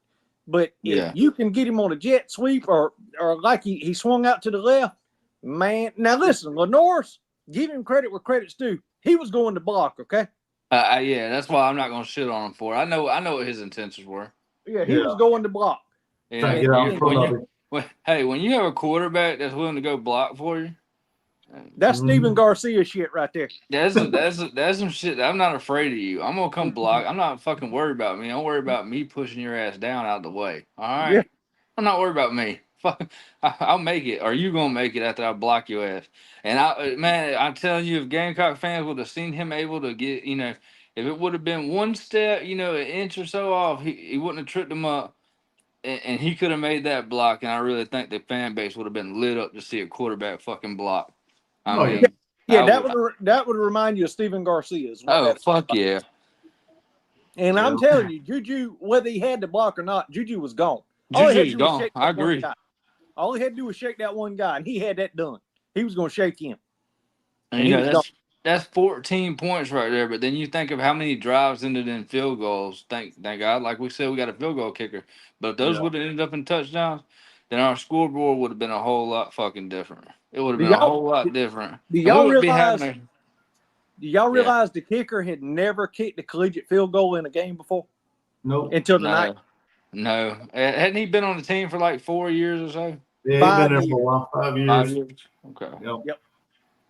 But if Yeah. you can get him on a jet sweep or like he swung out to the left, man. Now listen, Lenore's, give him credit where credit's due. He was going to block, okay? Yeah, that's why I'm not going to shit on him for it. I know what his intentions were. Yeah, he was going to block. Trying to get out in front of him. When you have a quarterback that's willing to go block for you, that's Steven Garcia shit right there. that's some shit. I'm not afraid of you. I'm gonna come block. I'm not fucking worried about me. I'm worried about me pushing your ass down out of the way. All right. Yeah. I'm not worried about me. Fuck, I'll make it. Or you gonna make it after I block your ass? And I'm telling you, if Gamecock fans would have seen him able to get, if it would have been one step, an inch or so off, he wouldn't have tripped him up, and he could have made that block. And I really think the fan base would have been lit up to see a quarterback fucking block. I mean, yeah, that would remind you of Steven Garcia. Oh, fuck yeah. And I'm telling you, Juju, whether he had to block or not, Juju was gone. Juju's gone. I agree. All he had to do was shake that one guy, and he had that done. He was going to shake him. And that's 14 points right there. But then you think of how many drives ended in field goals. Thank God, like we said, we got a field goal kicker. But if those would have ended up in touchdowns, then our scoreboard would have been a whole lot fucking different. It would have been a whole lot different. Do y'all realize the kicker had never kicked a collegiate field goal in a game before? Nope. Until tonight? No. Hadn't he been on the team for like 4 years or so? Yeah, he's been there for a while. 5 years. 5 years. Okay. Yep.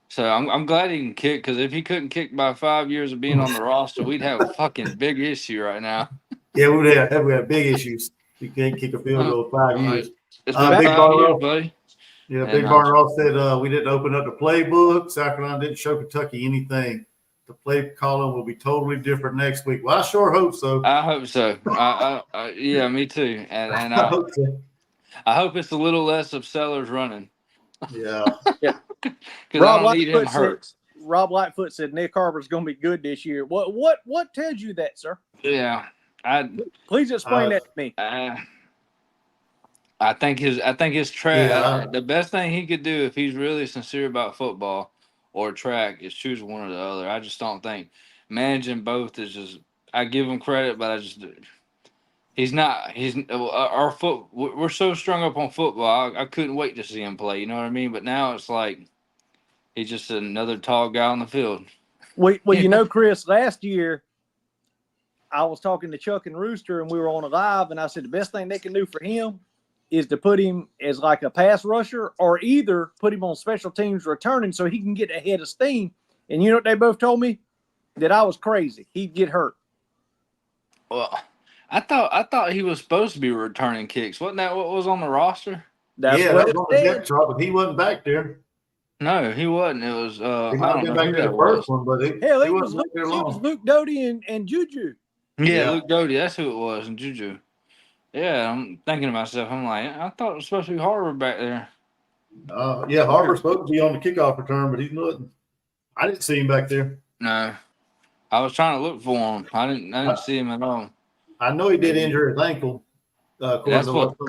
So I'm glad he can kick, because if he couldn't kick by 5 years of being on the roster, we'd have a fucking big issue right now. Yeah, we have big issues. You can't kick a field goal 5 years. It's been 5 years, buddy. Yeah, Big Barn Ross said we didn't open up the playbook. South Carolina didn't show Kentucky anything. The play calling will be totally different next week. Well, I sure hope so. I hope so. Yeah, me too. And I hope so. I hope it's a little less of Sellers running. Yeah. Yeah. Because I don't need him hurt. Rob Lightfoot said Nick Harper's going to be good this year. What tells you that, sir? Yeah. Please explain that to me. I think his track. The best thing he could do if he's really sincere about football or track is choose one or the other. I just don't think managing both is just. I give him credit, but he's not. We're so strung up on football. I couldn't wait to see him play. You know what I mean? But now it's like he's just another tall guy on the field. Well, Chris, last year I was talking to Chuck and Rooster, and we were on a live, and I said the best thing they can do for him is to put him as like a pass rusher, or either put him on special teams returning so he can get ahead of steam. And you know what they both told me? That I was crazy. He'd get hurt. Well, I thought he was supposed to be returning kicks. Wasn't that what was on the roster? That's that what was on the depth chart, but he wasn't back there. No, he wasn't. It was he might have been back there the first one, but it was Luke Doty and Juju. Yeah, Luke Doty, that's who it was, and Juju. Yeah, I'm thinking to myself, I'm like, I thought it was supposed to be Harper back there. Yeah, Harper's supposed to be on the kickoff return, but he's not. I didn't see him back there. No, I was trying to look for him. I didn't see him at all. I know he did injure his ankle. That's what I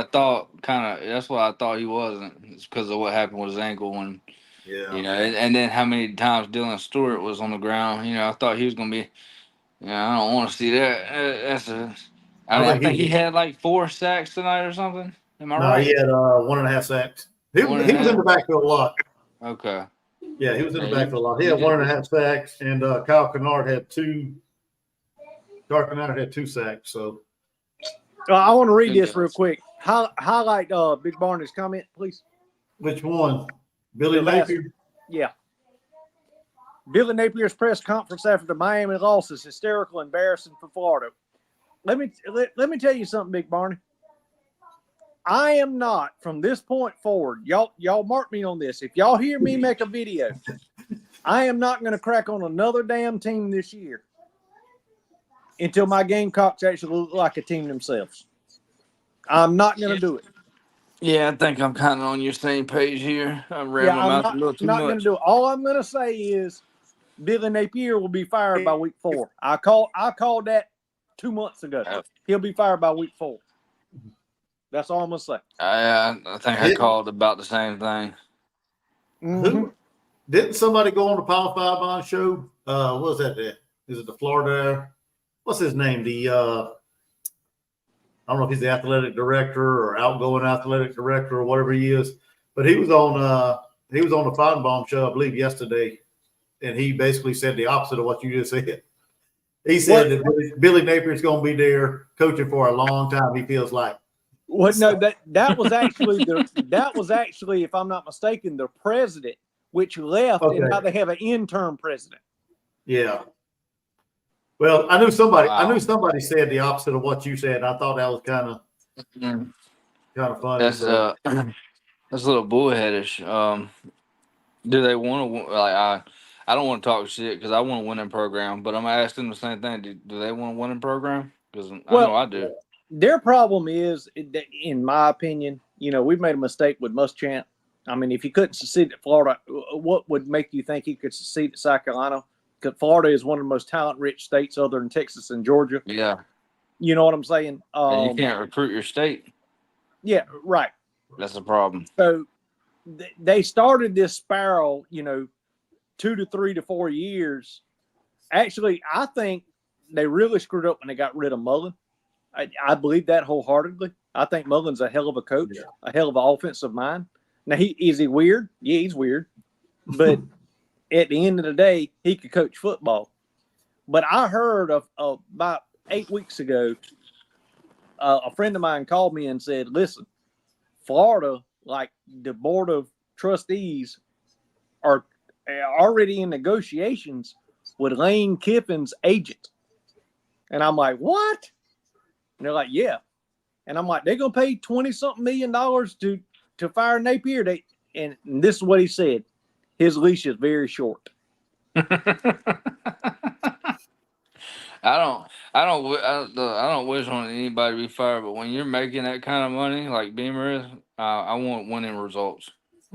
thought. That's what I thought he wasn't. It's because of what happened with his ankle when Yeah. You know, and then how many times Dylan Stewart was on the ground. You know, I thought he was going to be. Yeah, I don't want to see that. That's a. I think he had like 4 sacks tonight or something. Am I No, right? he had 1.5 sacks. He One was and a in half. the backfield a lot. Okay. Yeah, he was in the Yeah, backfield a lot. He he had did. 1.5 sacks, and Kyle Kennard had 2. Kyle Kennard had 2 sacks. So I want to read Good this real guys. quick. Highlight Big Barney's comment, please. which one? Billy The last- Napier? Yeah. Billy Napier's press conference after the Miami loss is hysterical, embarrassing for Florida. Let me tell you something, Big Barney. I am not, from this point forward, y'all mark me on this. If y'all hear me make a video, I am not going to crack on another damn team this year until my Gamecocks actually look like a team themselves. I'm not going to do it. Yeah, I think I'm kind of on your same page here. I'm Yeah, rambling I'm out a little too not going to much. do it. All I'm going to say is Billy Napier will be fired by week 4. I called that 2 months ago. He'll be fired by week 4. That's all I'm going to say. I think I called about the same thing. Mhm. Didn't somebody go on the Power 5 on show? What was that? Is it the Florida? What's his name? I don't know if he's the athletic director or outgoing athletic director or whatever he is, but he was on the Feigenbaum show, I believe, yesterday, and he basically said the opposite of what you just said. He said that Billy Napier is going to be there coaching for a long time. He feels like. Well, no, that was actually if I'm not mistaken, the president, which left, Okay. and now they have an interim president. Yeah. Well, I knew somebody. Wow. I knew somebody said the opposite of what you said. I thought that was kind of funny. That's that's a little bullheadish. Do they want to like? I don't want to talk shit because I want to win in program, but I'm asking the same thing. Do they want to win in program? Because I know I do. Their problem is, in my opinion, we've made a mistake with Muschamp. I mean, if he couldn't succeed at Florida, what would make you think he could succeed at South Carolina? Because Florida is one of the most talent-rich states other than Texas and Georgia. Yeah. You know what I'm saying? And you can't recruit your state. Yeah, right. That's a problem. So they started this spiral, 2 to 3 to 4 years. Actually, I think they really screwed up when they got rid of Mullen. I believe that wholeheartedly. I think Mullen's a hell of a coach, a hell of an offensive mind. Now, is he weird? Yeah, he's weird. But at the end of the day, he could coach football. But I heard of about 8 weeks ago, a friend of mine called me and said, listen, Florida, like the board of trustees, are already in negotiations with Lane Kiffin's agent. And I'm like, what? And they're like, yeah. And I'm like, they're going to pay $20-something million to fire Napier. And this is what he said. His leash is very short. I don't wish on anybody to be fired, but when you're making that kind of money like Beamer is, I want winning results.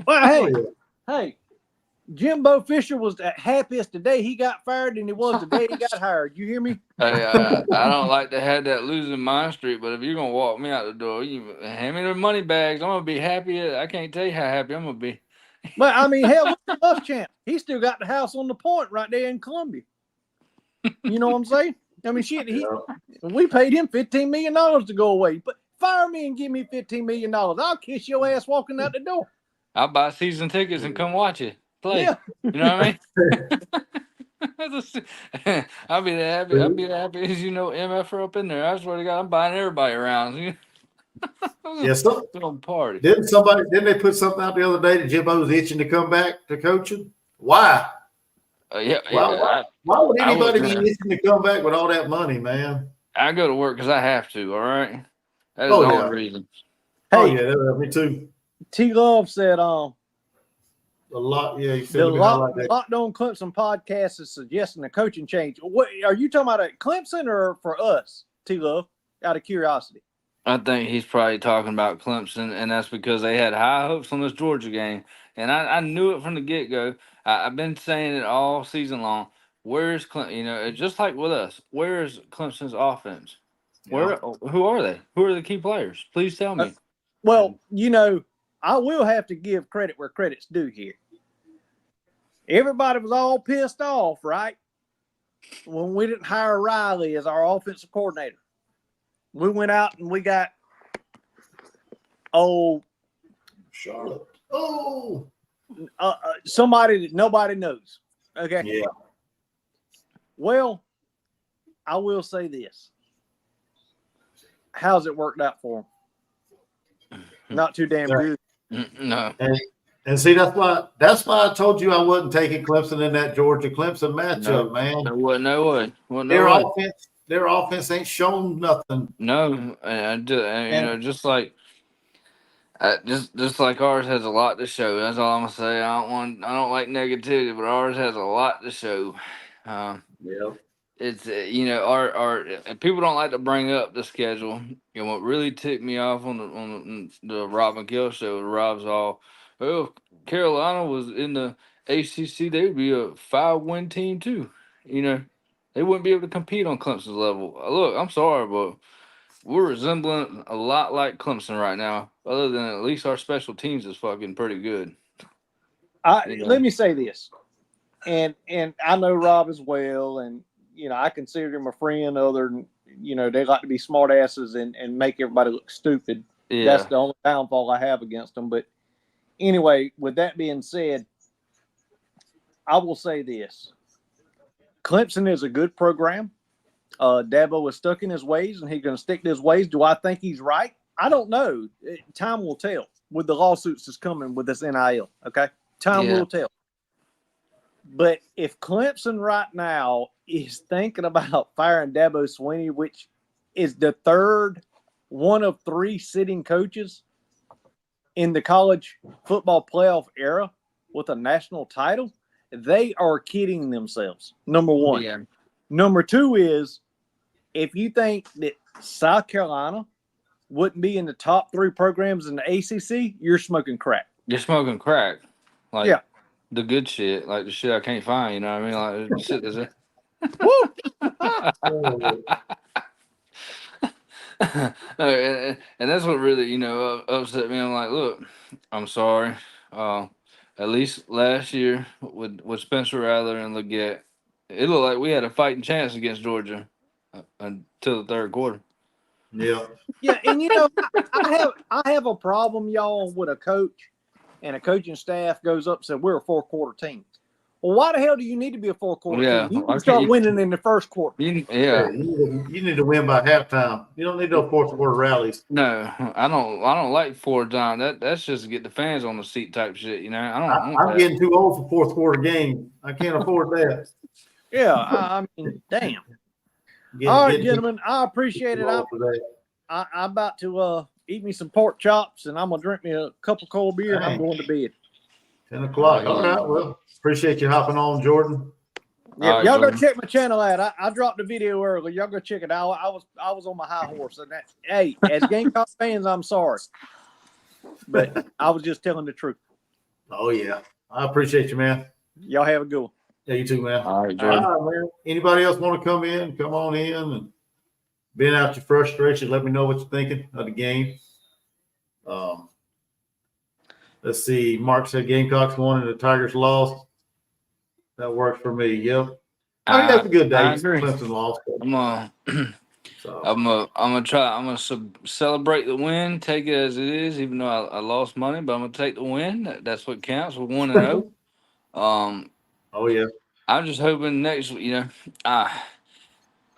Well, hey, Jimbo Fisher was the happiest the day he got fired than he was the day he got hired. You hear me? Hey, I don't like to have that losing mind streak, but if you're gonna walk me out the door, you hand me the money bags. I'm gonna be happy. I can't tell you how happy I'm gonna be. Well, I mean, hell, look at Muschamp. He still got the house on the point right there in Columbia. You know what I'm saying? I mean, shit, we paid him $15 million to go away. But fire me and give me $15 million. I'll kiss your ass walking out the door. I'll buy season tickets and come watch it play. Yeah. You know what I mean? I'll be that happy. I'll be that happy as MF up in there. I swear to God, I'm buying everybody around. Yeah, party. Didn't they put something out the other day that Jimbo's itching to come back to coaching? Why? Why would anybody be itching to come back with all that money, man? I go to work because I have to. All right, that is the only reason. Hey, me too. T Love said, a lot. Yeah, he said the Locked On Clemson podcast is suggesting a coaching change. What are you talking about at Clemson or for us, T Love? Out of curiosity. I think he's probably talking about Clemson, and that's because they had high hopes on this Georgia game. And I knew it from the get-go. I've been saying it all season long. Where's Clemson? Just like with us, where's Clemson's offense? Who are they? Who are the key players? Please tell me. Well, I will have to give credit where credit's due here. everybody was all pissed off, right? When we didn't hire Riley as our offensive coordinator. We went out and we got Charlotte. Somebody that nobody knows. Okay. Yeah. Well, I will say this. How's it worked out for him? Not too damn good. No. And see, that's why I told you I wasn't taking Clemson in that Georgia Clemson matchup, man. There wasn't no way. Their offense ain't shown nothing. No, and just like just like ours has a lot to show. That's all I'm gonna say. I don't like negativity, but ours has a lot to show. Yeah. It's our people don't like to bring up the schedule. What really ticked me off on the Rob McGill show, Rob's all, well, Carolina was in the ACC, they would be a 5-win team too. They wouldn't be able to compete on Clemson's level. Look, I'm sorry, but we're resembling a lot like Clemson right now. Other than at least our special teams is fucking pretty good. Let me say this, and I know Rob as well, and I consider him a friend. Other than they like to be smart asses and make everybody look stupid. Yeah. That's the only downfall I have against them. But anyway, with that being said, I will say this: Clemson is a good program. Dabo is stuck in his ways, and he's going to stick to his ways. Do I think he's right? I don't know. Time will tell with the lawsuits that's coming with this NIL. Okay, time will tell. But if Clemson right now is thinking about firing Dabo Swinney, which is the third one of 3 sitting coaches in the college football playoff era with a national title, they are kidding themselves. Number one. Yeah. Number 2 is if you think that South Carolina wouldn't be in the top 3 programs in the ACC, you're smoking crack. You're smoking crack. Like, the good shit, like the shit I can't find, you know what I mean? Like, shit is it. And that's what really, upset me. I'm like, look, I'm sorry. At least last year with Spencer Rattler and Leggett, it looked like we had a fighting chance against Georgia until the third quarter. Yeah. Yeah, and I have a problem, y'all, with a coach and a coaching staff goes up and says we're a 4-quarter team. Well, why the hell do you need to be a 4-quarter team? You can start winning in the first quarter. You need to win by halftime. You don't need no fourth-quarter rallies. No, I don't like 4 time. That's just to get the fans on the seat type shit. I'm getting too old for fourth-quarter game. I can't afford that. Yeah, I mean, damn. All right, gentlemen, I appreciate it. I'm about to eat me some pork chops, and I'm going to drink me a cup of cold beer, and I'm going to bed. 10 o'clock. All right, well, appreciate you hopping on, Jordan. Yeah, right, y'all Jordan. Go check my channel out. I dropped the video early. Y'all go check it out. I was on my high horse. And hey, as Gamecock fans, I'm sorry. But I was just telling the truth. Oh, yeah. I appreciate you, man. Y'all have a good one. Yeah, you too, man. All right, Jordan. All right, man. Anybody else want to come in? Come on in and vent out your frustration. Let me know what you're thinking of the game. Let's see. Mark said Gamecocks won and the Tigers lost. That works for me. Yep. I think that's a good day. Clemson lost. I'm gonna try. I'm gonna celebrate the win, take it as it is, even though I lost money. But I'm gonna take the win. That's what counts. We're 1-0. Oh yeah. I'm just hoping next. I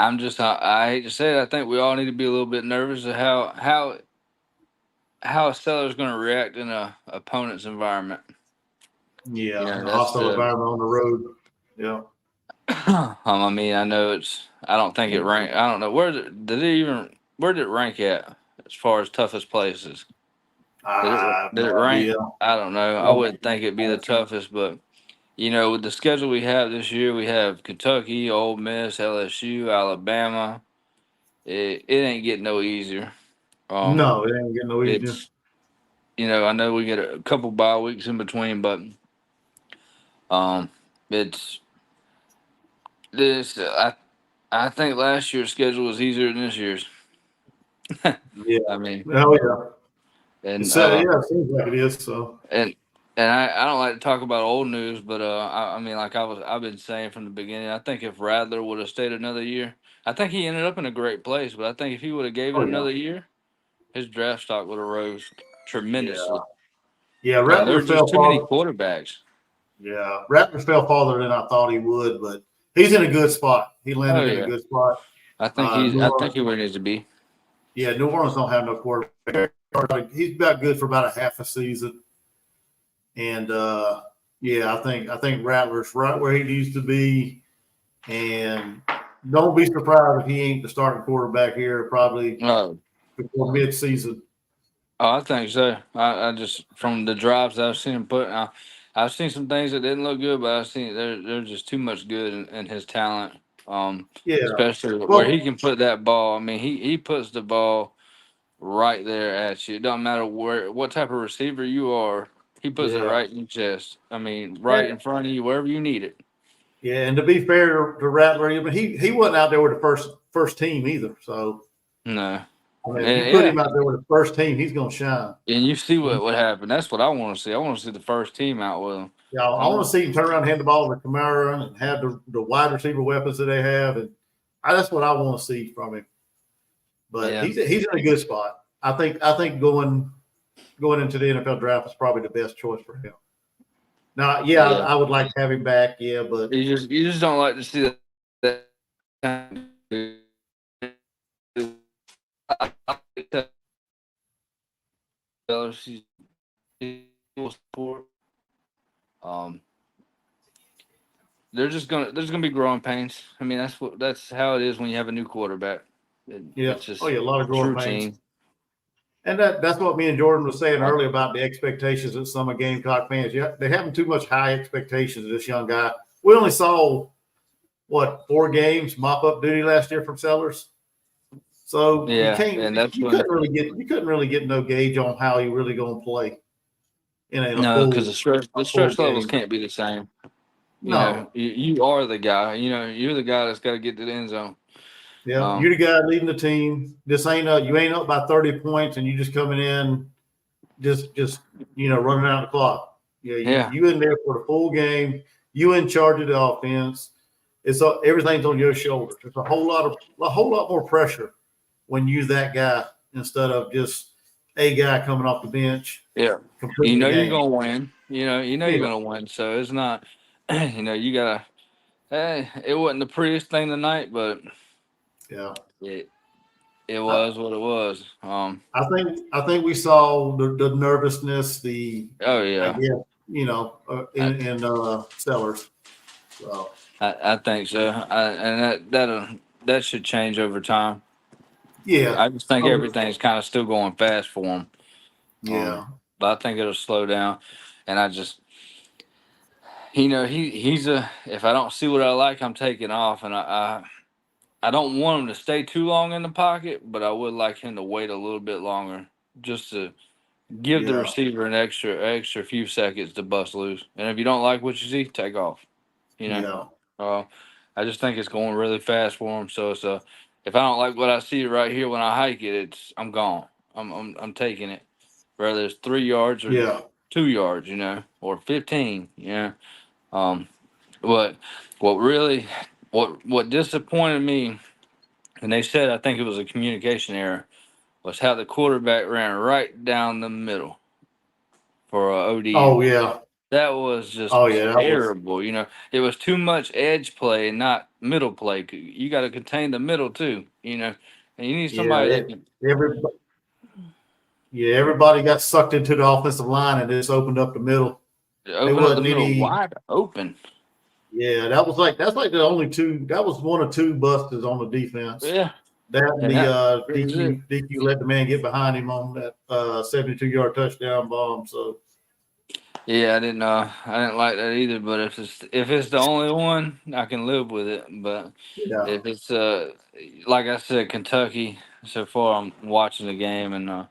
hate to say it. I think we all need to be a little bit nervous of how a seller's going to react in a opponent's environment. Yeah, hostile environment on the road. Yeah. I mean, I know I don't think it ranked. I don't know where did it rank at as far as toughest places? Did it rank? I don't know. I wouldn't think it'd be the toughest, but with the schedule we have this year, we have Kentucky, Ole Miss, LSU, Alabama. It ain't getting no easier. No, it ain't getting no easier. I know we get a couple bye weeks in between, but it's this. I think last year's schedule was easier than this year's. Yeah, I mean, oh yeah, and it seems like it is. So, and And I don't like to talk about old news, but I mean, like I've been saying from the beginning, I think if Rattler would have stayed another year, I think he ended up in a great place. But I think if he would have gave it Oh yeah, another year, his draft stock would have rose yeah, tremendously. yeah. There Rattler are just fell too many farther. quarterbacks. Yeah, Rattler fell farther than I thought he would, but he's in a good spot. He Oh landed in a yeah, good spot. New I think Orleans, he where he needs to be. yeah, New Orleans don't have no quarterback. He's about good for about a half a season, and yeah, I think Rattler's right where he needs to be, and don't be surprised if he ain't the starting quarterback here probably Oh, before mid-season. I think so. I just from the drives I've seen him put. I've seen some things that didn't look good, but I've seen there's just too much good in his talent. Yeah, Especially where he well, can put that ball. I mean, he puts the ball right there at you. It doesn't matter what type of receiver you are. He puts it yeah, right in your chest. I mean, right and in front of you, wherever you need it. yeah, and to be fair to Rattler, I mean, he wasn't out there with the first team either. So No, I mean, if you and put yeah, him out there with the first team, he's going to shine. and you see what happened. That's what I want to see. I want to see the first team out with him. Yeah, I want to see him turn around and hand the ball to Kamara and have the wide receiver weapons that they have, and that's what I want to see from him. But Yeah, he's in a good spot. I think going into the NFL draft is probably the best choice for him. Now, yeah, yeah. I would like to have him back. Yeah, but You just don't like to see that. I like that she's support. Um, there's gonna be growing pains. I mean, that's how it is when you have a new quarterback. yeah, It's oh just yeah, a lot of it's growing pains. routine. And that's what me and Jordan was saying I, earlier about the expectations of some of Gamecock fans. Yeah, they're having too much high expectations of this young guy. We only saw what 4 games mop up duty last year from Sellers, so you yeah, can't and that's you when couldn't really get no gauge on how he really going to play in a no, because the full stress levels game. can't be the same. You know, No, you are the guy. You know, you're the guy that's got to get to the end zone. yeah, Um, you're the guy leading the team. This ain't you ain't up by 30 points and you just coming in just running out the clock. Yeah, yeah, you in there for the full game. You in charge of the offense. It's everything's on your shoulders. There's a whole lot more pressure when you that guy instead of just a guy coming off the bench yeah. You completing the know you're game. gonna win. You know you're Yeah, gonna win. So it's not. You gotta. Hey, it wasn't the prettiest thing tonight, but yeah. it it I, was what it was. I think we saw the nervousness, Oh I yeah, guess I in Sellers. So I think so. And that should change over time. yeah, I just think oh everything's kind of still going fast for him. yeah, But I think it'll slow down. And I just, he's a. If I don't see what I like, I'm taking off. And I don't want him to stay too long in the pocket, but I would like him to wait a little bit longer, just to give the yeah, receiver an extra few seconds to bust loose. And if you don't like what you see, take off. You know. yeah, Uh, I just think it's going really fast for him. So if I don't like what I see right here when I hike it, I'm gone. I'm taking it, whether it's 3 yards or yeah, 2 yards, or 15. Um, what what really what disappointed me, and they said I think it was a communication error, was how the quarterback ran right down the middle for oh ODN. yeah, That was just oh yeah. That was terrible. It was too much edge play and not middle play. You got to contain the middle too. And you need yeah. somebody that can Everybody, yeah, everybody got sucked into the offensive line and just opened up the middle. There open up the wasn't middle any. wide open. Yeah, that's like the only two. That was one or two busters on the defense. Yeah, That and and the that was it. DQ let the man get behind him on that 72-yard touchdown bomb. So Yeah, I didn't like that either. But if it's the only one, I can live with it. But yeah, if it's like I said, Kentucky. So far, I'm watching the game and.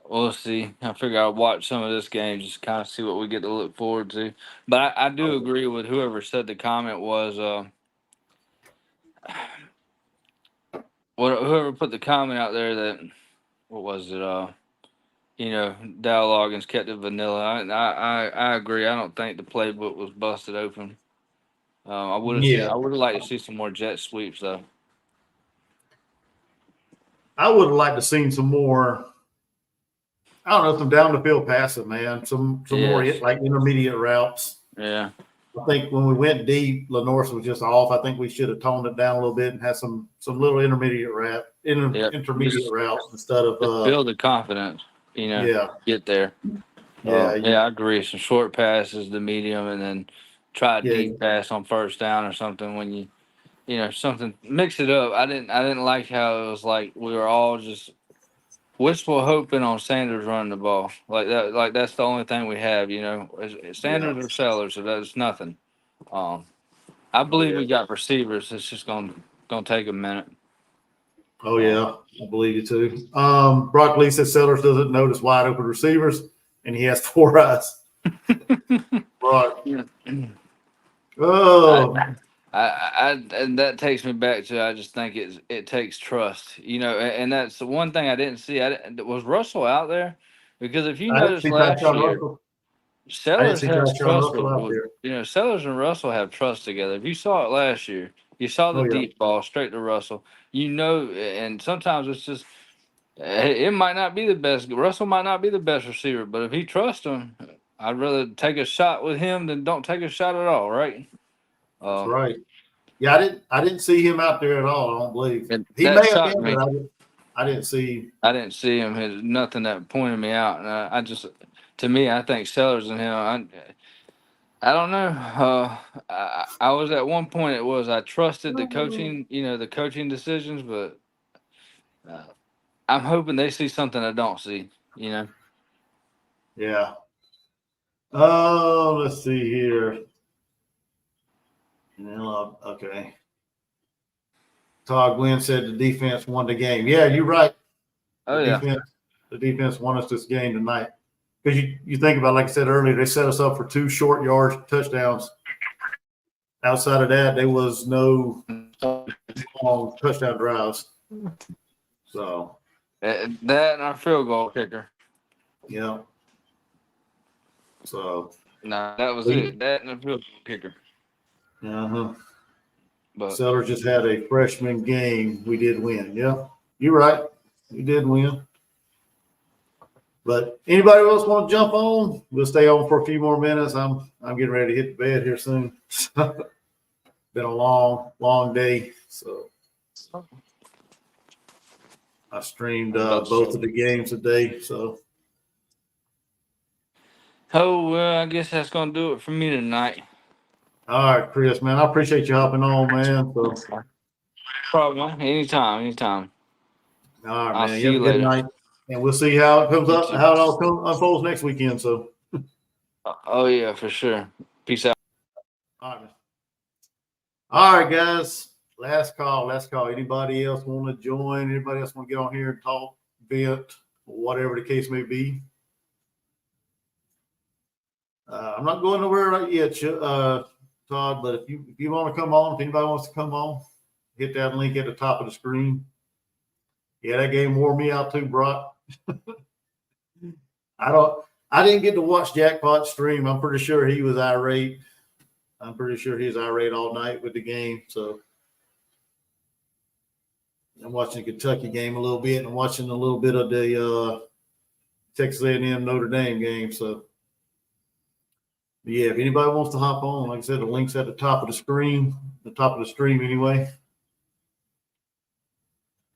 We'll see. I figure I'll watch some of this game, just kind of see what we get to look forward to. But I do agree with whoever said the comment was whoever put the comment out there that what was it Dow Loggins kept it vanilla. I agree. I don't think the playbook was busted open. I would Yeah, have liked to see some more jet sweeps though. I would have liked to seen some more. I don't know, some down the field passing, man. Some more Yes. like intermediate routes. Yeah. I think when we went deep, Lenore was just off. I think we should have toned it down a little bit and had some little intermediate Yep. intermediate routes instead of Just build the confidence. yeah, Get there. yeah, Yeah, I agree. Some short passes, the medium, and then try a yeah, deep pass on first down or something when something mix it up. I didn't like how it was like we were all just wishful hoping on Sanders running the ball like that. Like that's the only thing we have. Sanders or Sellers, so that's nothing. I believe yeah. we got receivers. It's just gonna take a minute. Oh yeah, I believe you too. Brock Lee says Sellers doesn't notice wide open receivers, and he has 4 eyes. Brock. Yeah. Oh, And that takes me back to I just think it takes trust, and that's the one thing I didn't see. Was Russell out there? Because if you I didn't notice see last Tyshawn year, Russell. I didn't Sellers see has Tyshawn trust Russell out with there. Sellers and Russell have trust together. If you saw it last year, you saw the Oh yeah, deep ball straight to Russell. And sometimes it's just it might not be the best. Russell might not be the best receiver, but if he trusts him, I'd rather take a shot with him than don't take a shot at all, right? that's right. Yeah, I didn't see him out there at all. I don't believe And he that may have shocked been, me. but I didn't see. I didn't see him. There's nothing that pointed me out, and to me, I think Sellers and him. I don't know. I was at one point. I trusted the coaching, the coaching decisions, but uh, I'm hoping they see something I don't see. Yeah. Oh, let's see here. Okay. Todd Glenn said the defense won the game. Yeah, you're right. Oh yeah, The defense won us this game tonight. Because you think about, like I said earlier, they set us up for 2 short yards touchdowns. Outside of that, there was no long touchdown drives. So that and our field goal kicker. yeah. So No, that was it. That and the field goal kicker. uh-huh. But Sellers just had a freshman game. We did win. Yeah, you're right. We did win. But anybody else want to jump on? We'll stay on for a few more minutes. I'm getting ready to hit the bed here soon. Been a long day. So I streamed both of the games today. So well, I guess that's gonna do it for me tonight. all right, Chris, man, I appreciate you hopping on, man. So Problem. Anytime. all right, I'll man. see You have you a good later. night. And we'll see how it comes You up, too. how it all unfolds next weekend. So Oh yeah, for sure. Peace out. all right, man. All right, guys. Last call. Anybody else want to join? Anybody else want to get on here and talk, vent, whatever the case may be? I'm not going nowhere right yet, Todd. But if you want to come on, if anybody wants to come on, hit that link at the top of the screen. Yeah, that game wore me out too, Brock. I didn't get to watch Jackpot stream. I'm pretty sure he was irate. I'm pretty sure he was irate all night with the game. So I'm watching the Kentucky game a little bit and watching a little bit of the Texas A&M Notre Dame game. So yeah, if anybody wants to hop on, like I said, the link's at the top of the screen, the top of the stream anyway.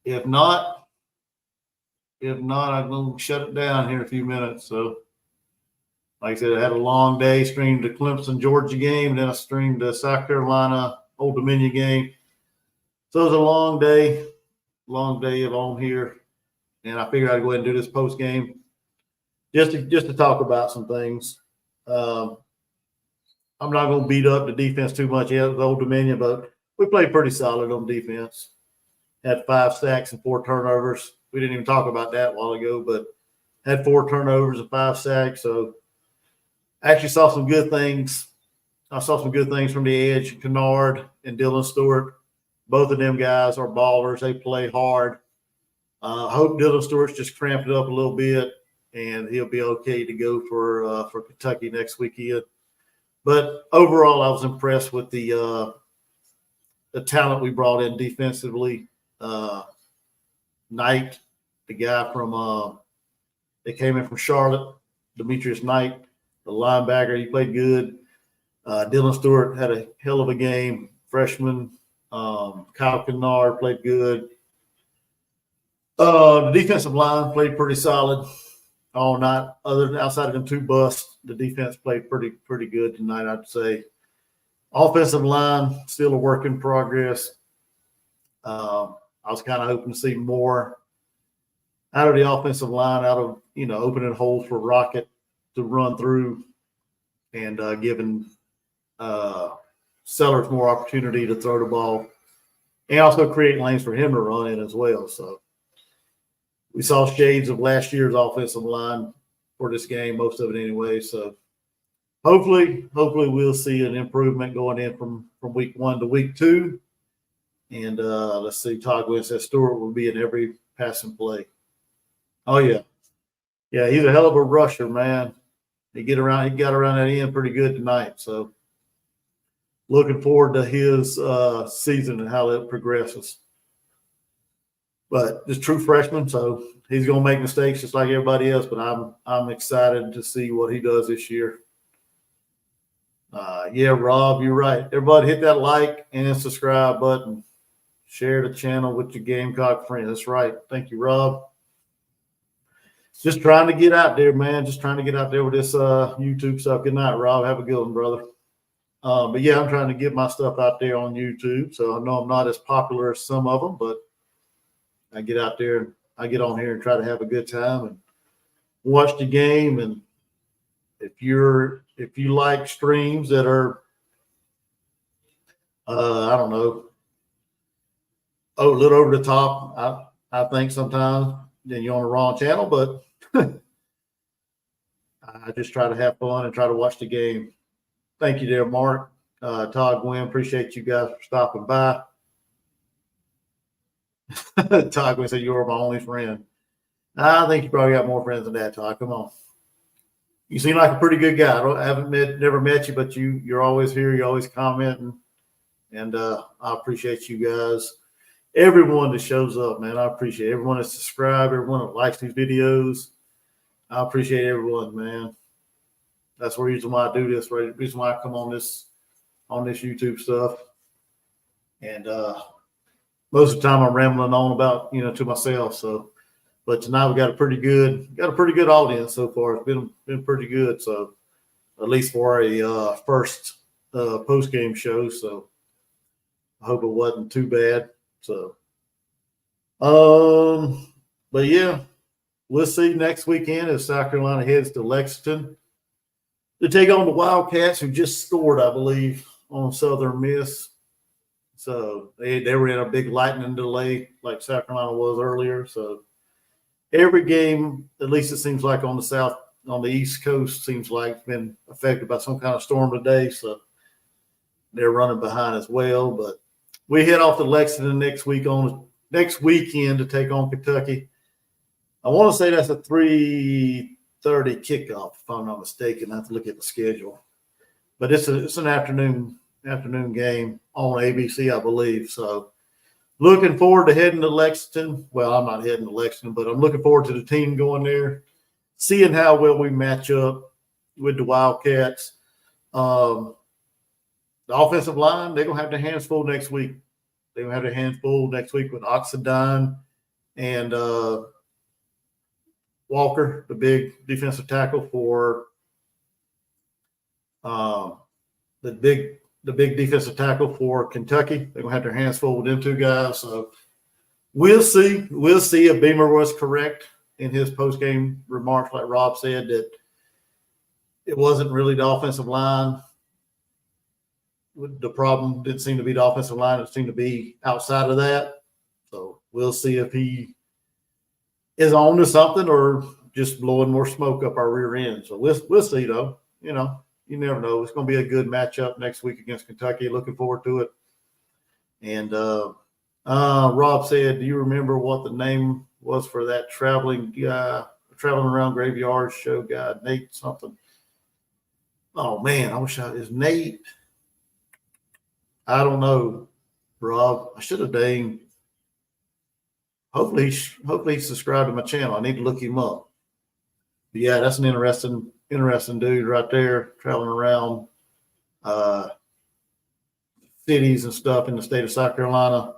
If not, I'm going to shut it down here in a few minutes. So like I said, I had a long day, streamed the Clemson, Georgia game, and then I streamed the South Carolina Old Dominion game. So it was a long day of on here. And I figured I'd go ahead and do this post game just to talk about some things. I'm not going to beat up the defense too much yet with Old Dominion, but we played pretty solid on defense. Had 5 sacks and 4 turnovers. We didn't even talk about that a while ago, but had 4 turnovers and 5 sacks. So I actually saw some good things. I saw some good things from the edge. Kennard and Dylan Stewart, both of them guys are ballers. They play hard. I hope Dylan Stewart's just cramped it up a little bit. and he'll be okay to go for Kentucky next weekend. But overall, I was impressed with the talent we brought in defensively. Knight, the guy from that came in from Charlotte, Demetrius Knight, the linebacker, he played good. Dylan Stewart had a hell of a game. Freshman Kyle Kennard played good. The defensive line played pretty solid all night. Other than outside of them two busts, the defense played pretty good tonight, I'd say. Offensive line still a work in progress. I was kind of hoping to see more out of the offensive line, out of opening holes for Rocket to run through, and giving Sellers more opportunity to throw the ball, and also create lanes for him to run in as well. So we saw shades of last year's offensive line for this game, most of it anyway. So hopefully we'll see an improvement going in from week 1 to week 2. And let's see, Todd Gwynn says Stewart will be in every passing play. Oh yeah, he's a hell of a rusher, man. He got around that end pretty good tonight. So looking forward to his season and how it progresses. But just true freshman, so he's going to make mistakes just like everybody else. But I'm excited to see what he does this year. Yeah, Rob, you're right. Everybody hit that like and subscribe button. Share the channel with your Gamecock friends. That's right. Thank you, Rob. Just trying to get out there, man. Just trying to get out there with this YouTube stuff. Good night, Rob. Have a good one, brother. But yeah, I'm trying to get my stuff out there on YouTube. So I know I'm not as popular as some of them, but I get out there and I get on here and try to have a good time and watch the game. And if you like streams that are, I don't know, a little over the top, I think sometimes, then you're on the wrong channel. But I just try to have fun and try to watch the game. Thank you there, Mark. Todd Gwynn, appreciate you guys for stopping by. Todd Gwynn said, "You're my only friend." I think you probably got more friends than that, Todd. Come on. You seem like a pretty good guy. Never met you, but you're always here. You're always commenting. And I appreciate you guys. Everyone that shows up, man. I appreciate everyone that subscribes, everyone that likes these videos. I appreciate everyone, man. That's the reason why I do this, right? The reason why I come on this YouTube stuff. And most of the time I'm rambling on about, to myself. So, but tonight we got a pretty good audience so far. It's been pretty good. So at least for a first post-game show. So I hope it wasn't too bad. So, but yeah, we'll see next weekend as South Carolina heads to Lexington to take on the Wildcats, who just scored, I believe, on Southern Miss. So they were in a big lightning delay like South Carolina was earlier. So every game, at least it seems like on the East Coast, seems like been affected by some kind of storm today. So they're running behind as well. But we head off to Lexington next weekend to take on Kentucky. I want to say that's a 3:30 kickoff, if I'm not mistaken. I have to look at the schedule. But it's an afternoon game on ABC, I believe. So looking forward to heading to Lexington. Well, I'm not heading to Lexington, but I'm looking forward to the team going there, seeing how well we match up with the Wildcats. The offensive line, they're going to have their hands full next week. They're going to have their hands full next week with Oxendine and Walker, the big defensive tackle for the big defensive tackle for Kentucky. They're going to have their hands full with them two guys. So we'll see. We'll see if Beamer was correct in his post-game remarks, like Rob said, that it wasn't really the offensive line. The problem didn't seem to be the offensive line. It seemed to be outside of that. So we'll see if he is on to something or just blowing more smoke up our rear end. So we'll see, though. You never know. It's going to be a good matchup next week against Kentucky. Looking forward to it. And Rob said, do you remember what the name was for that traveling guy, traveling around graveyard show guy, Nate something. Oh man, is Nate. I don't know, Rob. I should have named. Hopefully he's subscribed to my channel. I need to look him up. But yeah, that's an interesting dude right there, traveling around cities and stuff in the state of South Carolina,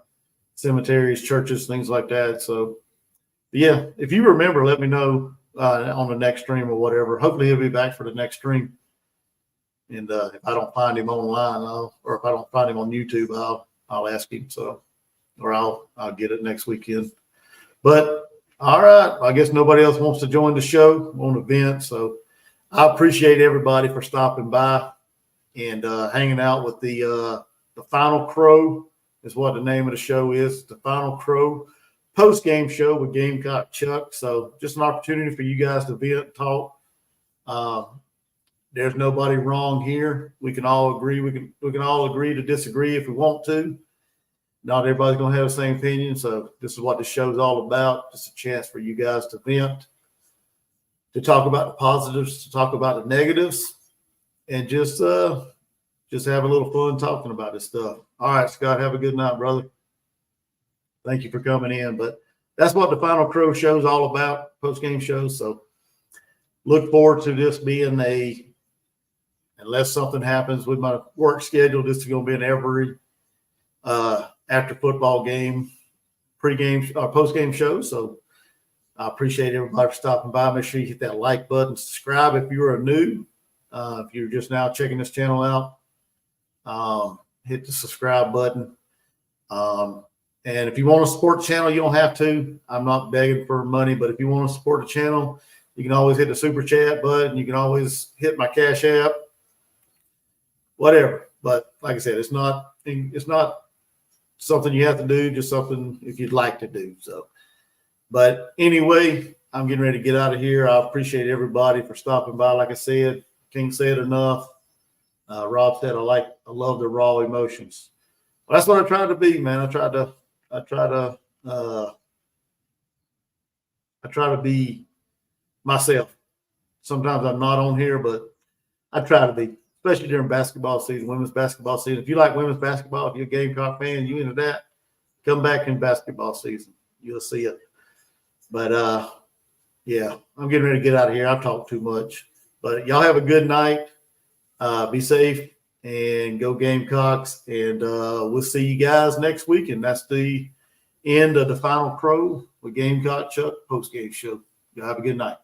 cemeteries, churches, things like that. So yeah, if you remember, let me know on the next stream or whatever. Hopefully he'll be back for the next stream. And if I don't find him online, or if I don't find him on YouTube, I'll ask him. So, or I'll get it next weekend. But all right, I guess nobody else wants to join the show on event. So I appreciate everybody for stopping by and hanging out with the Final Crow is what the name of the show is. The Final Crow post-game show with Gamecock Chuck. So just an opportunity for you guys to vent, talk. There's nobody wrong here. We can all agree. We can all agree to disagree if we want to. Not everybody's going to have the same opinion. So this is what the show's all about. Just a chance for you guys to vent, to talk about the positives, to talk about the negatives, and just have a little fun talking about this stuff. All right, Scott, have a good night, brother. Thank you for coming in. But that's what the Final Crow show is all about, post-game shows. So look forward to this being unless something happens with my work schedule, this is going to be an every after football game, pregame or post-game show. So I appreciate everybody for stopping by. Make sure you hit that like button, subscribe if you are new. If you're just now checking this channel out, hit the subscribe button. And if you want to support the channel, you don't have to. I'm not begging for money, but if you want to support the channel, you can always hit the super chat button. You can always hit my Cash App, whatever. But like I said, it's not something you have to do, just something if you'd like to do. So, but anyway, I'm getting ready to get out of here. I appreciate everybody for stopping by. Like I said, can't say it enough. Rob said, I love the raw emotions. Well, that's what I tried to be, man. I try to be myself. Sometimes I'm not on here, but I try to be, especially during basketball season, women's basketball season. If you like women's basketball, if you're a Gamecock fan, you into that, come back in basketball season. You'll see it. But yeah, I'm getting ready to get out of here. I've talked too much. But y'all have a good night. Be safe and go Gamecocks. And we'll see you guys next week. And that's the end of the Final Crow with Gamecock Chuck post-game show. Y'all have a good night.